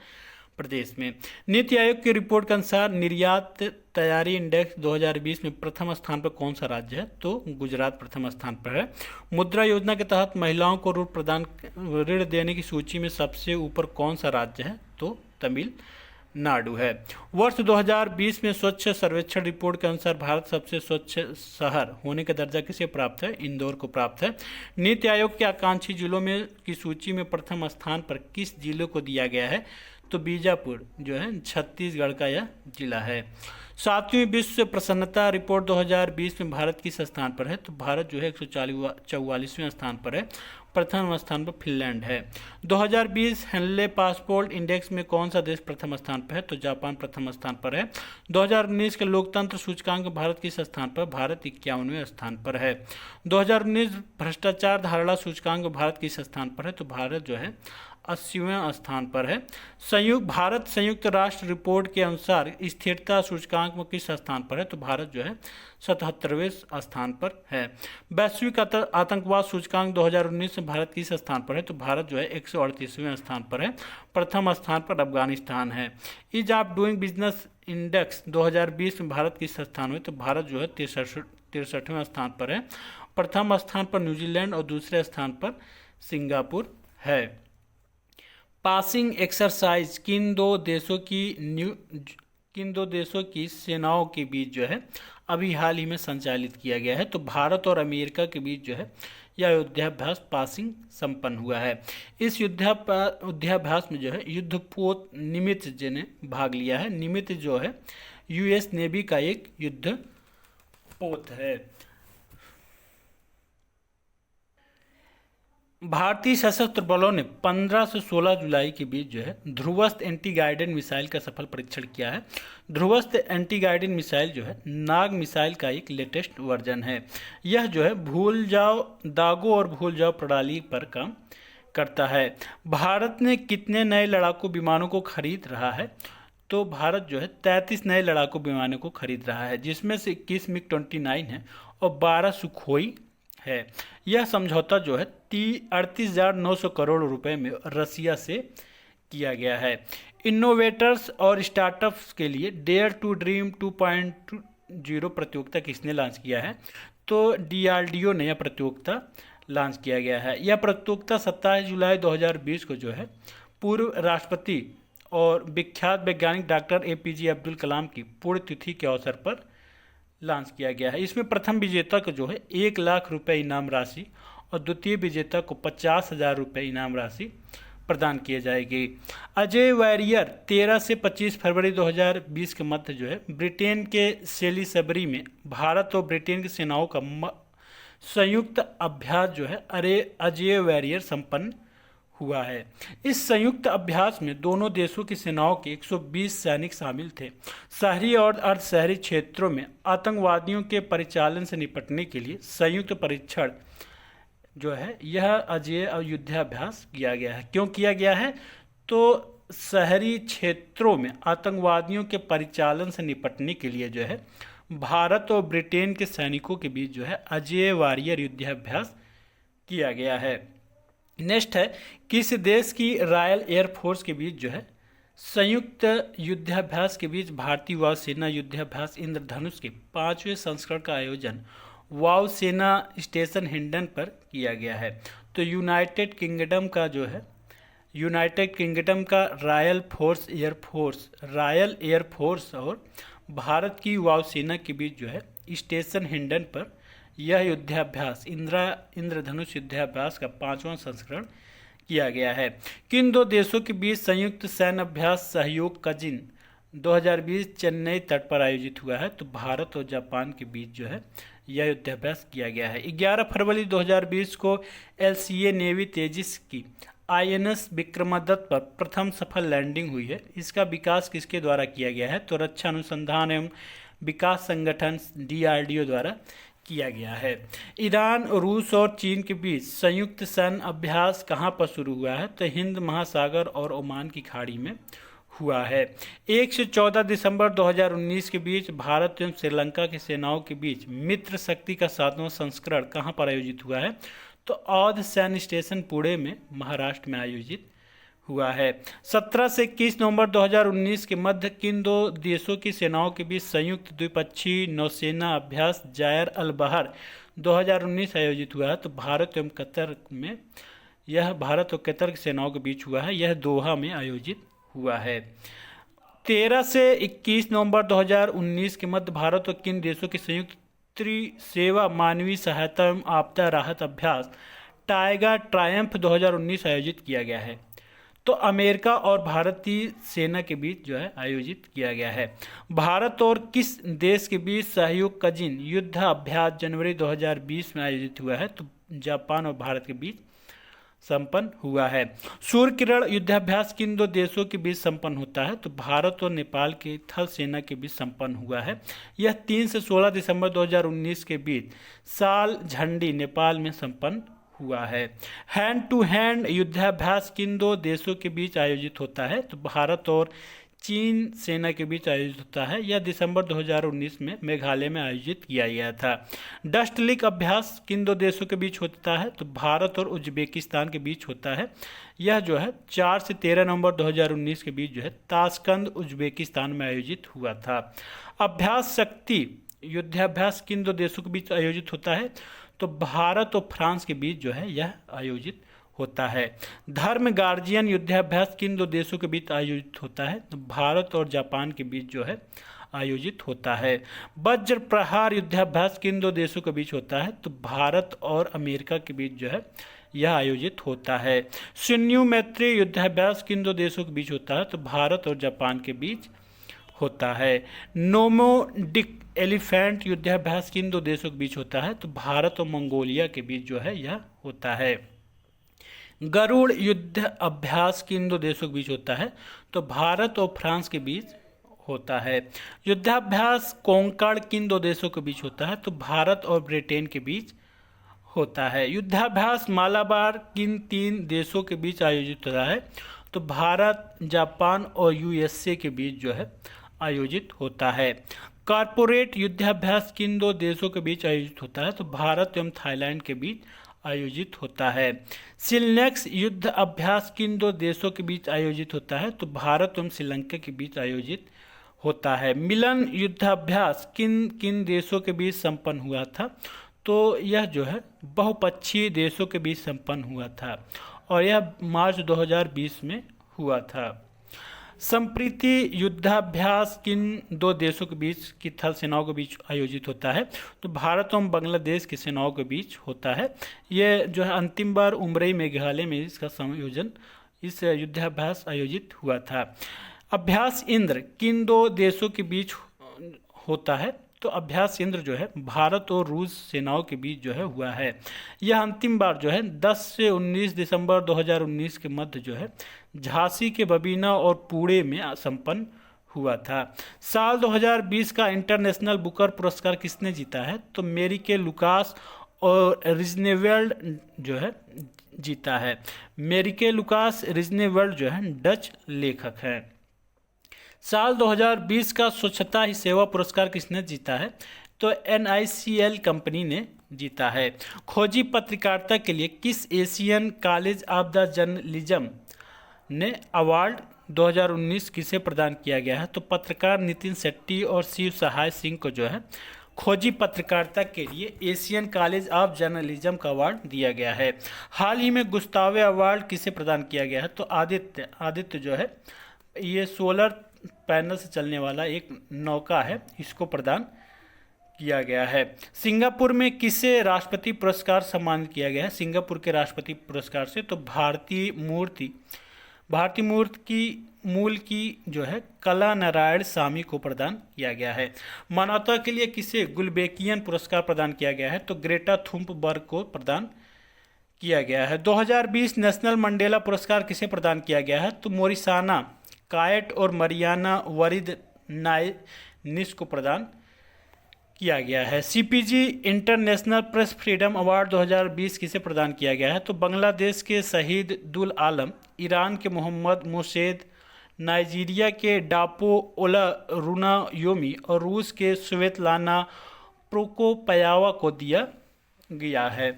प्रदेश में। नीति आयोग की रिपोर्ट के अनुसार निर्यात तैयारी इंडेक्स 2020 में प्रथम स्थान पर कौन सा राज्य है? तो गुजरात प्रथम स्थान पर है। मुद्रा योजना के तहत महिलाओं को ऋण देने की सूची में सबसे ऊपर कौन सा राज्य है? तो तमिलनाडु है। वर्ष 2020 में स्वच्छ सर्वेक्षण रिपोर्ट के अनुसार भारत सबसे स्वच्छ शहर होने का दर्जा किसे प्राप्त है? इंदौर को प्राप्त है। नीति आयोग के आकांक्षी जिलों में की सूची में प्रथम स्थान पर किस जिले को दिया गया है? तो बीजापुर जो है छत्तीसगढ़ का यह जिला है। 7वीं विश्व प्रसन्नता रिपोर्ट 2020 में भारत किस स्थान पर है? तो भारत जो है 144वें स्थान पर है। प्रथम स्थान पर फिनलैंड है। 2020 हेनले पासपोर्ट इंडेक्स में कौन सा देश प्रथम स्थान पर है? तो जापान प्रथम स्थान पर है। 2019 के लोकतंत्र सूचकांक भारत किस स्थान पर? भारत 51वें स्थान पर है। 2019 भ्रष्टाचार धारणा सूचकांक भारत किस स्थान पर है? तो भारत जो है 80वें स्थान पर है। भारत संयुक्त राष्ट्र रिपोर्ट के अनुसार स्थिरता सूचकांक में किस स्थान पर है? तो भारत जो है 77वें स्थान पर है। वैश्विक आतंकवाद सूचकांक 2019 में भारत किस स्थान पर है? तो भारत जो है 138वें स्थान पर है। प्रथम स्थान पर अफगानिस्तान है। Ease of doing business index 2020 में भारत किस स्थान में? तो भारत जो है 63वें स्थान पर है। प्रथम स्थान पर न्यूजीलैंड और दूसरे स्थान पर सिंगापुर है। पासिंग एक्सरसाइज किन दो देशों की सेनाओं के बीच जो है अभी हाल ही में संचालित किया गया है? तो भारत और अमेरिका के बीच जो है यह युद्धाभ्यास पासिंग संपन्न हुआ है। इस युद्धाभ्यास में जो है युद्धपोत निमित्ज ने भाग लिया है। निमित्ज जो है यूएस नेवी का एक युद्धपोत है। भारतीय सशस्त्र बलों ने 15 से 16 जुलाई के बीच जो है ध्रुवस्थ एंटी गाइडेड मिसाइल का सफल परीक्षण किया है। ध्रुवस्थ एंटी गाइडेड मिसाइल जो है नाग मिसाइल का एक लेटेस्ट वर्जन है। यह जो है भूल जाओ दागों और भूल जाओ प्रणाली पर काम करता है। भारत ने कितने नए लड़ाकू विमानों को खरीद रहा है? तो भारत जो है 33 नए लड़ाकू विमानों को खरीद रहा है, जिसमें से 21 मिग-29 है और 12 सुखोई है। यह समझौता जो है 38,900 करोड़ रुपए में रसिया से किया गया है। इनोवेटर्स और स्टार्टअप्स के लिए डेयर टू ड्रीम 2.0 प्रतियोगिता किसने लॉन्च किया है? तो डीआरडीओ ने यह प्रतियोगिता लॉन्च किया गया है। यह प्रतियोगिता 27 जुलाई 2020 को जो है पूर्व राष्ट्रपति और विख्यात वैज्ञानिक डॉक्टर एपीजे अब्दुल कलाम की पुण्यतिथि के अवसर पर लॉन्च किया गया है। इसमें प्रथम विजेता को जो है 1 लाख रुपए इनाम राशि और द्वितीय विजेता को 50,000 रुपये इनाम राशि प्रदान किए जाएगी। अजय वॉरियर 13 से 25 फरवरी 2020 के मध्य जो है ब्रिटेन के सेलिसबरी में भारत और ब्रिटेन की सेनाओं का संयुक्त अभ्यास जो है अजय वॉरियर संपन्न हुआ है। इस संयुक्त अभ्यास में दोनों देशों की सेनाओं के 120 सैनिक शामिल थे। शहरी और अर्ध शहरी क्षेत्रों में आतंकवादियों के परिचालन से निपटने के लिए संयुक्त परीक्षण जो है यह अजय युद्धाभ्यास किया गया है। क्यों किया गया है? तो शहरी क्षेत्रों में आतंकवादियों के परिचालन से निपटने के लिए जो है भारत और ब्रिटेन के सैनिकों के बीच जो है अजय वॉरियर युद्धाभ्यास किया गया है। नेक्स्ट है, किस देश की रॉयल एयरफोर्स के बीच जो है संयुक्त युद्धाभ्यास के बीच भारतीय वायुसेना युद्धाभ्यास इंद्रधनुष के 5वें संस्करण का आयोजन वायुसेना स्टेशन हिंडन पर किया गया है? तो यूनाइटेड किंगडम का रॉयल एयरफोर्स और भारत की वायुसेना के बीच जो है स्टेशन हिंडन पर यह युद्धाभ्यास इंद्रधनुष युद्धाभ्यास का 5वां संस्करण किया गया है। किन दो देशों के बीच संयुक्त सैन्य अभ्यास सहयोग कजिन 2020 चेन्नई तट पर आयोजित हुआ है? तो भारत और जापान के बीच जो है यह युद्धाभ्यास किया गया है। 11 फरवरी 2020 को LCA नेवी तेजिस की INS विक्रमादित्य पर प्रथम सफल लैंडिंग हुई है। इसका विकास किसके द्वारा किया गया है? तो रक्षा अनुसंधान एवं विकास संगठन DRDO द्वारा किया गया है। ईरान, रूस और चीन के बीच संयुक्त सैन्य अभ्यास कहाँ पर शुरू हुआ है? तो हिंद महासागर और ओमान की खाड़ी में हुआ है। 1 से 14 दिसंबर 2019 के बीच भारत एवं श्रीलंका की सेनाओं के बीच मित्र शक्ति का 7वां संस्करण कहाँ पर आयोजित हुआ है? तो औध सैन्य स्टेशन पुणे में, महाराष्ट्र में आयोजित हुआ है। 17 से 21 नवंबर 2019 के मध्य किन दो देशों की सेनाओं के बीच संयुक्त द्विपक्षीय नौसेना अभ्यास जायर अल बहर 2019 आयोजित हुआ है? तो भारत एवं कतर में, यह भारत और कतर की सेनाओं के बीच हुआ है। यह दोहा में आयोजित हुआ है। 13 से 21 नवंबर 2019 के मध्य भारत और किन देशों के संयुक्त त्रिसेवा मानवीय सहायता एवं आपदा राहत अभ्यास टाइगर ट्रायम्फ 2019 आयोजित किया गया है? तो अमेरिका और भारतीय सेना के बीच जो है आयोजित किया गया है। भारत और किस देश के बीच सहयोग कजिन युद्ध अभ्यास जनवरी 2020 में आयोजित हुआ है? तो जापान और भारत के बीच संपन्न हुआ है। सूर्य किरण युद्धाभ्यास किन दो देशों के बीच संपन्न होता है? तो भारत और नेपाल की थल सेना के बीच संपन्न हुआ है। यह 3 से 16 दिसंबर 2019 के बीच साल झंडी नेपाल में संपन्न हुआ है। हैंड टू हैंड युद्धाभ्यास किन दो देशों के बीच आयोजित होता है? तो भारत और चीन सेना के बीच आयोजित होता है। यह दिसंबर 2019 में मेघालय में आयोजित किया गया था। डस्ट लीक अभ्यास किन दो देशों के बीच होता है? तो भारत और उज्बेकिस्तान के बीच होता है। यह जो है 4 से 13 नवंबर 2019 के बीच जो है ताशकंद उज्बेकिस्तान में आयोजित हुआ था। अभ्यास शक्ति युद्धाभ्यास किन दो देशों के बीच आयोजित होता है? तो भारत और फ्रांस के बीच जो है यह आयोजित होता है। धर्म गार्जियन युद्धाभ्यास किन दो देशों के बीच आयोजित होता है? तो भारत और जापान के बीच जो है आयोजित होता है। वज्र प्रहार युद्धाभ्यास किन दो देशों के बीच होता है? तो भारत और अमेरिका के बीच जो है यह आयोजित होता है। शिन्यू मैत्री युद्धाभ्यास किन दो देशों के बीच होता है? तो भारत और जापान के बीच होता है। नोमोडिक एलिफेंट युद्धाभ्यास किन दो देशों के बीच होता है? तो भारत और मंगोलिया के बीच जो है यह होता है। गरुड़ युद्ध अभ्यास किन दो देशों के बीच होता है? तो भारत और फ्रांस के बीच होता है। युद्धाभ्यास कोंकण किन दो देशों के बीच होता है? तो भारत और ब्रिटेन के बीच होता है। युद्धाभ्यास मालाबार किन 3 देशों के बीच आयोजित होता है? तो भारत, जापान और USA के बीच जो है आयोजित होता है। कॉर्पोरेट युद्धाभ्यास किन दो देशों के बीच आयोजित होता है? तो भारत एवं थाईलैंड के बीच आयोजित होता है। सिलनेक्स युद्ध अभ्यास किन दो देशों के बीच आयोजित होता है? तो भारत एवं श्रीलंका के बीच आयोजित होता है। मिलन युद्धाभ्यास किन किन देशों के बीच संपन्न हुआ था? तो यह जो है बहुपक्षीय देशों के बीच संपन्न हुआ था और यह मार्च 2020 में हुआ था। संप्रीति युद्धाभ्यास किन दो देशों के बीच की थल सेनाओं के बीच आयोजित होता है? तो भारत और बांग्लादेश की सेनाओं के बीच होता है। यह जो है अंतिम बार उमरई मेघालय में इसका संयोजन, इस युद्धाभ्यास आयोजित हुआ था। अभ्यास इंद्र किन दो देशों के बीच होता है? तो अभ्यास इंद्र जो है भारत और रूस सेनाओं के बीच जो है हुआ है। यह अंतिम बार जो है 10 से 19 दिसंबर 2019 के मध्य जो है झांसी के बबीना और पुणे में संपन्न हुआ था। साल 2020 का इंटरनेशनल बुकर पुरस्कार किसने जीता है? तो मेरिके लुकास और रिजनेवेल्ड जो है जीता है। मेरिके लुकास रिजनेवेल्ड जो है डच लेखक हैं। साल 2020 का स्वच्छता ही सेवा पुरस्कार किसने जीता है? तो NICL कंपनी ने जीता है। खोजी पत्रकारिता के लिए किस Asian college of the journalism ने अवार्ड 2019 किसे प्रदान किया गया है? तो पत्रकार नितिन शेट्टी और शिव सहाय सिंह को जो है खोजी पत्रकारिता के लिए एशियन कॉलेज ऑफ जर्नलिज्म का अवार्ड दिया गया है। हाल ही में गुस्तावे अवार्ड किसे प्रदान किया गया है? तो आदित्य जो है ये सोलर पैनल से चलने वाला एक नौका है, इसको प्रदान किया गया है। सिंगापुर में किसे राष्ट्रपति पुरस्कार सम्मानित किया गया है? सिंगापुर के राष्ट्रपति पुरस्कार से तो भारतीय मूर्ति की मूल की जो है कला नारायण स्वामी को प्रदान किया गया है। मानवता के लिए किसे गुलबेकियन पुरस्कार प्रदान किया गया है? तो ग्रेटा थुनबर्ग को प्रदान किया गया है। 2020 नेशनल मंडेला पुरस्कार किसे प्रदान किया गया है? तो मोरिसाना कायट और मरियाना वरिद नाइनिस को प्रदान किया गया है। सीपीजी इंटरनेशनल प्रेस फ्रीडम अवार्ड 2020 किसे प्रदान किया गया है? तो बांग्लादेश के शहीद दुल आलम, ईरान के मोहम्मद मोर्शेद, नाइजीरिया के डापो ओलारुनायोमी और रूस के स्वेतलाना प्रोकोपयावा को दिया गया है।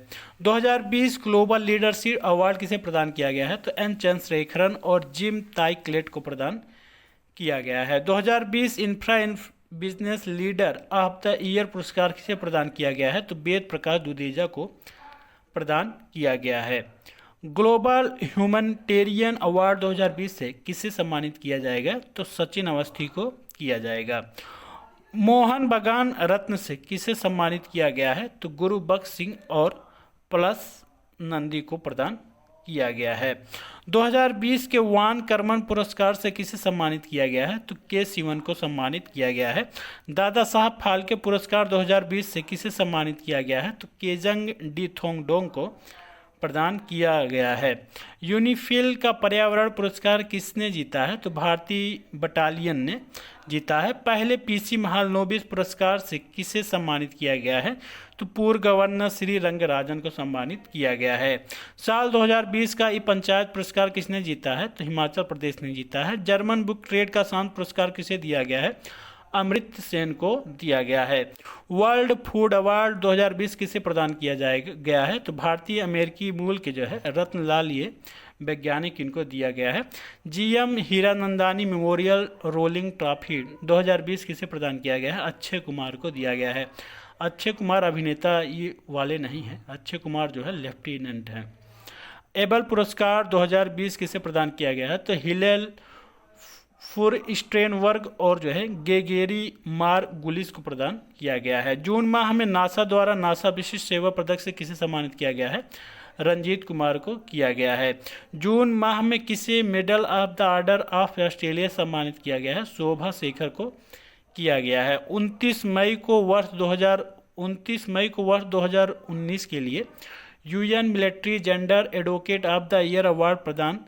2020 ग्लोबल लीडरशिप अवार्ड किसे प्रदान किया गया है? तो एन चंद्रशेखरन और जिम ताइक्लेट को प्रदान किया गया है। 2020 infra business leader of the year पुरस्कार किसे प्रदान किया गया है? तो वेद प्रकाश दुदेजा को प्रदान किया गया है। ग्लोबल ह्यूमैनिटेरियन अवार्ड 2020 से किसे सम्मानित किया जाएगा? तो सचिन अवस्थी को किया जाएगा। मोहन बागान रत्न से किसे सम्मानित किया गया है? तो गुरुबख्श सिंह और प्लस नंदी को प्रदान किया गया है। 2020 के वान कर्मन पुरस्कार से किसे सम्मानित किया गया है? तो के सिवन को सम्मानित किया गया है। दादा साहब फाल्के पुरस्कार 2020 से किसे सम्मानित किया गया है? तो केजंग डी थोंगडोंग को प्रदान किया गया है। यूनिफिल का पर्यावरण पुरस्कार किसने जीता है? तो भारतीय बटालियन ने जीता है। पहले पीसी महालनोबिस पुरस्कार से किसे सम्मानित किया गया है? तो पूर्व गवर्नर श्री रंगराजन को सम्मानित किया गया है। साल 2020 का ई पंचायत पुरस्कार किसने जीता है? तो हिमाचल प्रदेश ने जीता है। जर्मन बुक ट्रेड का शांत पुरस्कार किसे दिया गया है? अमृत सेन को दिया गया है। वर्ल्ड फूड अवार्ड 2020 किसे प्रदान किया गया है? तो भारतीय अमेरिकी मूल के जो है रत्नलाल ये वैज्ञानिक इनको दिया गया है। GM Hiranandani memorial rolling trophy 2020 किसे प्रदान किया गया है? अक्षय कुमार को दिया गया है। अक्षय कुमार अभिनेता ये वाले नहीं हैं, अक्षय कुमार जो है लेफ्टिनेंट हैं। एबल पुरस्कार 2020 किसे प्रदान किया गया है? तो हिलेल फुरस्टेनबर्ग और जो है गेगेरी मार्गुलिस को प्रदान किया गया है। जून माह में नासा द्वारा नासा विशिष्ट सेवा पदक से किसे सम्मानित किया गया है? रंजीत कुमार को किया गया है। जून माह में किसे medal of the order of Australia सम्मानित किया गया है? शोभा शेखर को किया गया है। 29 मई को वर्ष 2019 के लिए UN military gender advocate of the year award प्रदान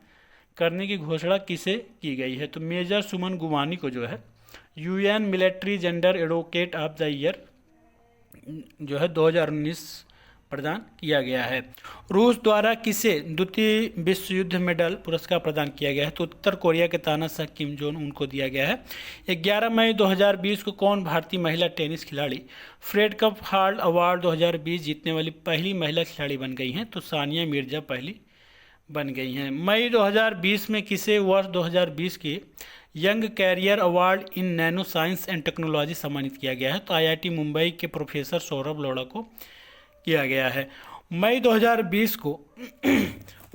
करने की घोषणा किसे की गई है? तो मेजर सुमन गुवानी को जो है UN military gender advocate of the year जो है 2019 प्रदान किया गया है। रूस द्वारा किसे द्वितीय विश्व युद्ध मेडल पुरस्कार प्रदान किया गया है? तो उत्तर कोरिया के तानाशाह किम जोन उनको दिया गया है। 11 मई 2020 को कौन भारतीय महिला टेनिस खिलाड़ी फ्रेड कप हार्ड अवार्ड 2020 जीतने वाली पहली महिला खिलाड़ी बन गई हैं? तो सानिया मिर्जा पहली बन गई हैं। मई 2020 में किसे वर्ष 2020 के young career award in nano science and technology सम्मानित किया गया है? तो आईआईटी मुंबई के प्रोफेसर सौरभ लोढ़ा को किया गया है। मई 2020 को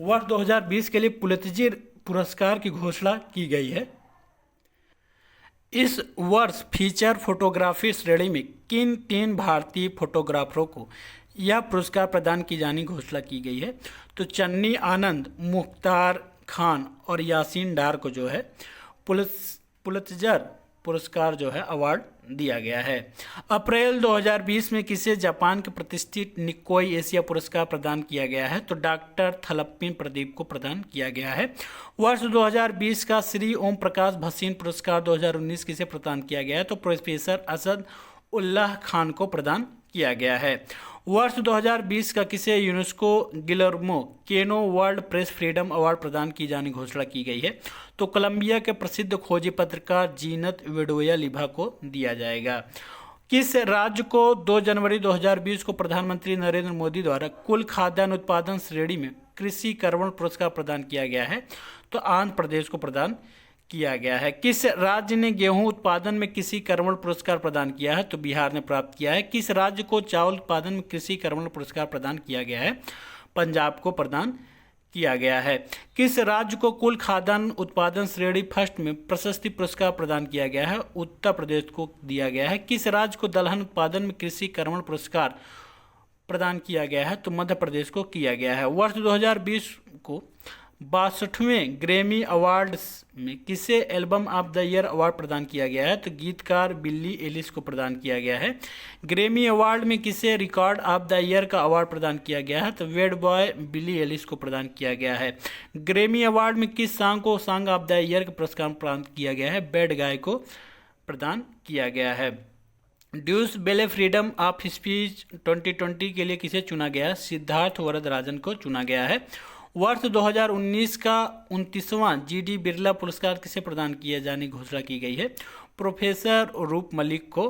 वर्ष 2020 के लिए पुलित्जर पुरस्कार की घोषणा की गई है। इस वर्ष फीचर फोटोग्राफी श्रेणी में किन 3 भारतीय फोटोग्राफरों को यह पुरस्कार प्रदान की जाने की घोषणा की गई है? तो चन्नी आनंद, मुख्तार खान और यासीन डार को जो है पुलित्जर पुरस्कार जो है अवार्ड दिया गया है। अप्रैल 2020 में किसे जापान के प्रतिष्ठित निकोई एशिया पुरस्कार प्रदान किया गया है? तो डॉक्टर थलप्पिन प्रदीप को प्रदान किया गया है। वर्ष 2020 का श्री ओम प्रकाश भसीन पुरस्कार 2019 किसे प्रदान किया गया है? तो प्रोफेसर असद उल्लाह खान को प्रदान किया गया है। वर्ष 2020 का किसे यूनेस्को गिलर्मो केनो वर्ल्ड प्रेस फ्रीडम अवार्ड प्रदान की जाने की घोषणा की गई है? तो कोलंबिया के प्रसिद्ध खोजी पत्रकार जीनत वेडोया लिभा को दिया जाएगा। किस राज्य को 2 जनवरी 2020 को प्रधानमंत्री नरेंद्र मोदी द्वारा कुल खाद्यान्न उत्पादन श्रेणी में कृषि कर्मण पुरस्कार प्रदान किया गया है? तो आंध्र प्रदेश को प्रदान किया गया है। किस राज्य ने गेहूं उत्पादन में कृषि कर्मण पुरस्कार प्रदान किया है? तो बिहार ने प्राप्त किया है। किस राज्य को चावल उत्पादन में कृषि कर्मण पुरस्कार प्रदान किया गया है? पंजाब को प्रदान किया गया है। किस राज्य को कुल खाद्यान्न उत्पादन श्रेणी फर्स्ट में प्रशस्ति पुरस्कार प्रदान किया गया है? उत्तर प्रदेश को दिया गया है। किस राज्य को दलहन उत्पादन में कृषि कर्मण पुरस्कार प्रदान किया गया है? तो मध्य प्रदेश को किया गया है। वर्ष 2020 को 62वें ग्रैमी अवार्ड्स में किसे album of the year award प्रदान किया गया है? तो गीतकार बिली एलिश को प्रदान किया गया है। ग्रैमी अवार्ड में किसे रिकॉर्ड ऑफ द ईयर का अवार्ड प्रदान किया गया है? तो बैड बॉय बिली एलिश को प्रदान किया गया है। ग्रैमी अवार्ड में किस सॉन्ग को सॉन्ग ऑफ द ईयर का पुरस्कार प्रदान किया गया है? बैड गाय को प्रदान किया गया है। ड्यूस बेले फ्रीडम ऑफ स्पीच 2020 के लिए किसे चुना गया है? सिद्धार्थ वरदराजन को चुना गया है। वर्ष 2019 का 29वां जीडी बिरला पुरस्कार किसे प्रदान किए जाने की घोषणा की गई है? प्रोफेसर रूप मलिक को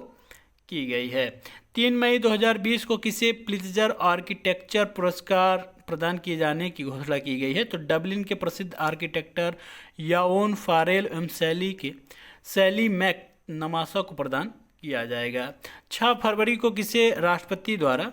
की गई है। 3 मई 2020 को किसे प्लित्जर आर्किटेक्चर पुरस्कार प्रदान किए जाने की घोषणा की गई है? तो डबलिन के प्रसिद्ध आर्किटेक्टर याओन फारेल एवं सैली मैक नमासा को प्रदान किया जाएगा। 6 फरवरी को किसे राष्ट्रपति द्वारा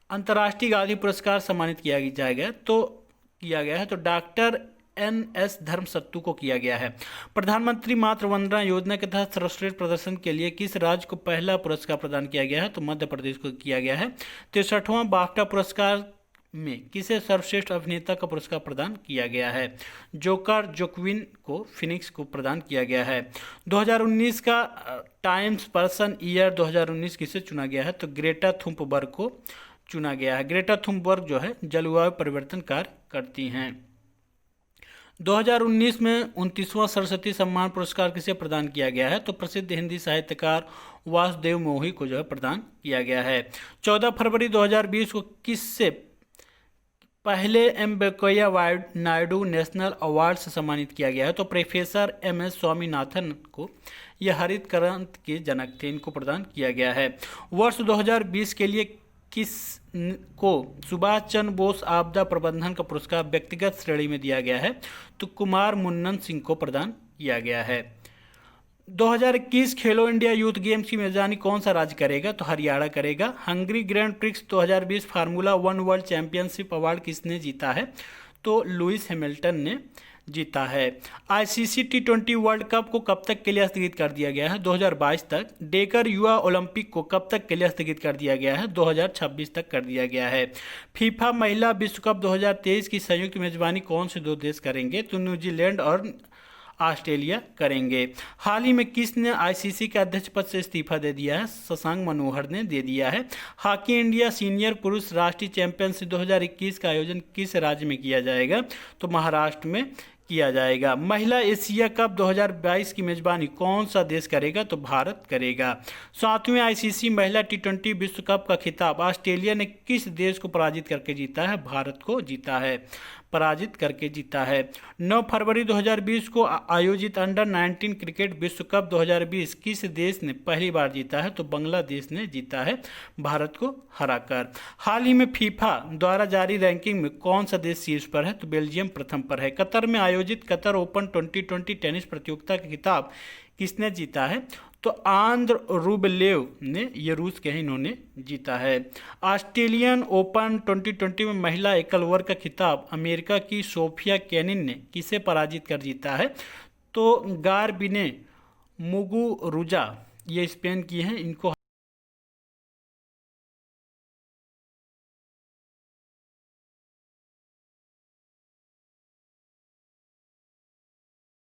अंतर्राष्ट्रीय गांधी पुरस्कार सम्मानित किया जाएगा? तो डॉक्टर NS धर्मसत्तू को किया गया है। प्रधानमंत्री मातृ वंदना योजना के तहत सर्वश्रेष्ठ प्रदर्शन के लिए किस राज्य को पहला पुरस्कार प्रदान किया गया है? तो मध्य प्रदेश को किया गया है। 63वां बाफ्टा पुरस्कार में किसे सर्वश्रेष्ठ अभिनेता का पुरस्कार प्रदान किया गया है? जोकर जोक्विन को फिनिक्स को प्रदान किया गया है। 2019 का टाइम्स पर्सन ईयर 2019 किसे चुना गया है? तो ग्रेटा थुनबर्ग को चुना गया है। ग्रेटा थुनबर्ग जो है जलवायु परिवर्तन कार्य करती हैं। 2019 में 29वां सरस्वती सम्मान पुरस्कार किसे प्रदान किया गया है? तो प्रसिद्ध हिंदी साहित्यकार वासुदेव मोही को जो है प्रदान किया गया है। 14 फरवरी 2020 को किससे पहले M Venkaiah Naidu national award से सम्मानित किया गया है? तो प्रोफेसर MS स्वामीनाथन को, यह हरित क्रांति के जनक थे, इनको प्रदान किया गया है। वर्ष 2020 के लिए किस को सुभाष चंद्र बोस आपदा प्रबंधन का पुरस्कार व्यक्तिगत श्रेणी में दिया गया है? तो कुमार मुन्नन सिंह को प्रदान किया गया है। 2021 खेलो इंडिया यूथ गेम्स की मेजबानी कौन सा राज्य करेगा? तो हरियाणा करेगा। Hungary grand prix 2020 formula 1 world championship award किसने जीता है? तो लुइस हैमिल्टन ने जीता है। ICC T20 वर्ल्ड कप को कब तक के लिए स्थगित कर दिया गया है? 2022 तक। डेकर युवा ओलंपिक को कब तक के लिए स्थगित कर दिया गया है? 2026 तक कर दिया गया है। फीफा महिला विश्व कप 2023 की संयुक्त मेजबानी कौन से 2 देश करेंगे? तो न्यूजीलैंड और ऑस्ट्रेलिया करेंगे। हाल ही में किसने ICC के अध्यक्ष पद से इस्तीफा दे दिया है? शशांक मनोहर ने दे दिया है। हॉकी इंडिया सीनियर पुरुष राष्ट्रीय चैंपियनशिप 2021 का आयोजन किस राज्य में किया जाएगा? तो महाराष्ट्र में किया जाएगा। महिला एशिया कप 2022 की मेजबानी कौन सा देश करेगा? तो भारत करेगा। 7वें ICC महिला T20 विश्व कप का खिताब ऑस्ट्रेलिया ने किस देश को पराजित करके जीता है? भारत को जीता है, पराजित करके जीता है। 9 फरवरी 2020 को आयोजित अंडर 19 क्रिकेट विश्व कप 2020 किस देश ने पहली बार जीता है? तो बांग्लादेश ने जीता है, भारत को हराकर। हाल ही में फीफा द्वारा जारी रैंकिंग में कौन सा देश शीर्ष पर है? तो बेल्जियम प्रथम पर है। कतर में आयोजित कतर ओपन 2020 टेनिस प्रतियोगिता का खिताब किसने जीता है? तो आंद्र रूबलेव ने, ये रूस के हैं, इन्होंने जीता है। ऑस्ट्रेलियन ओपन 2020 में महिला एकल वर्ग का खिताब अमेरिका की सोफिया केनिन ने किसे पराजित कर जीता है? तो गार्बिने मुगुरुजा, ये स्पेन की हैं, इनको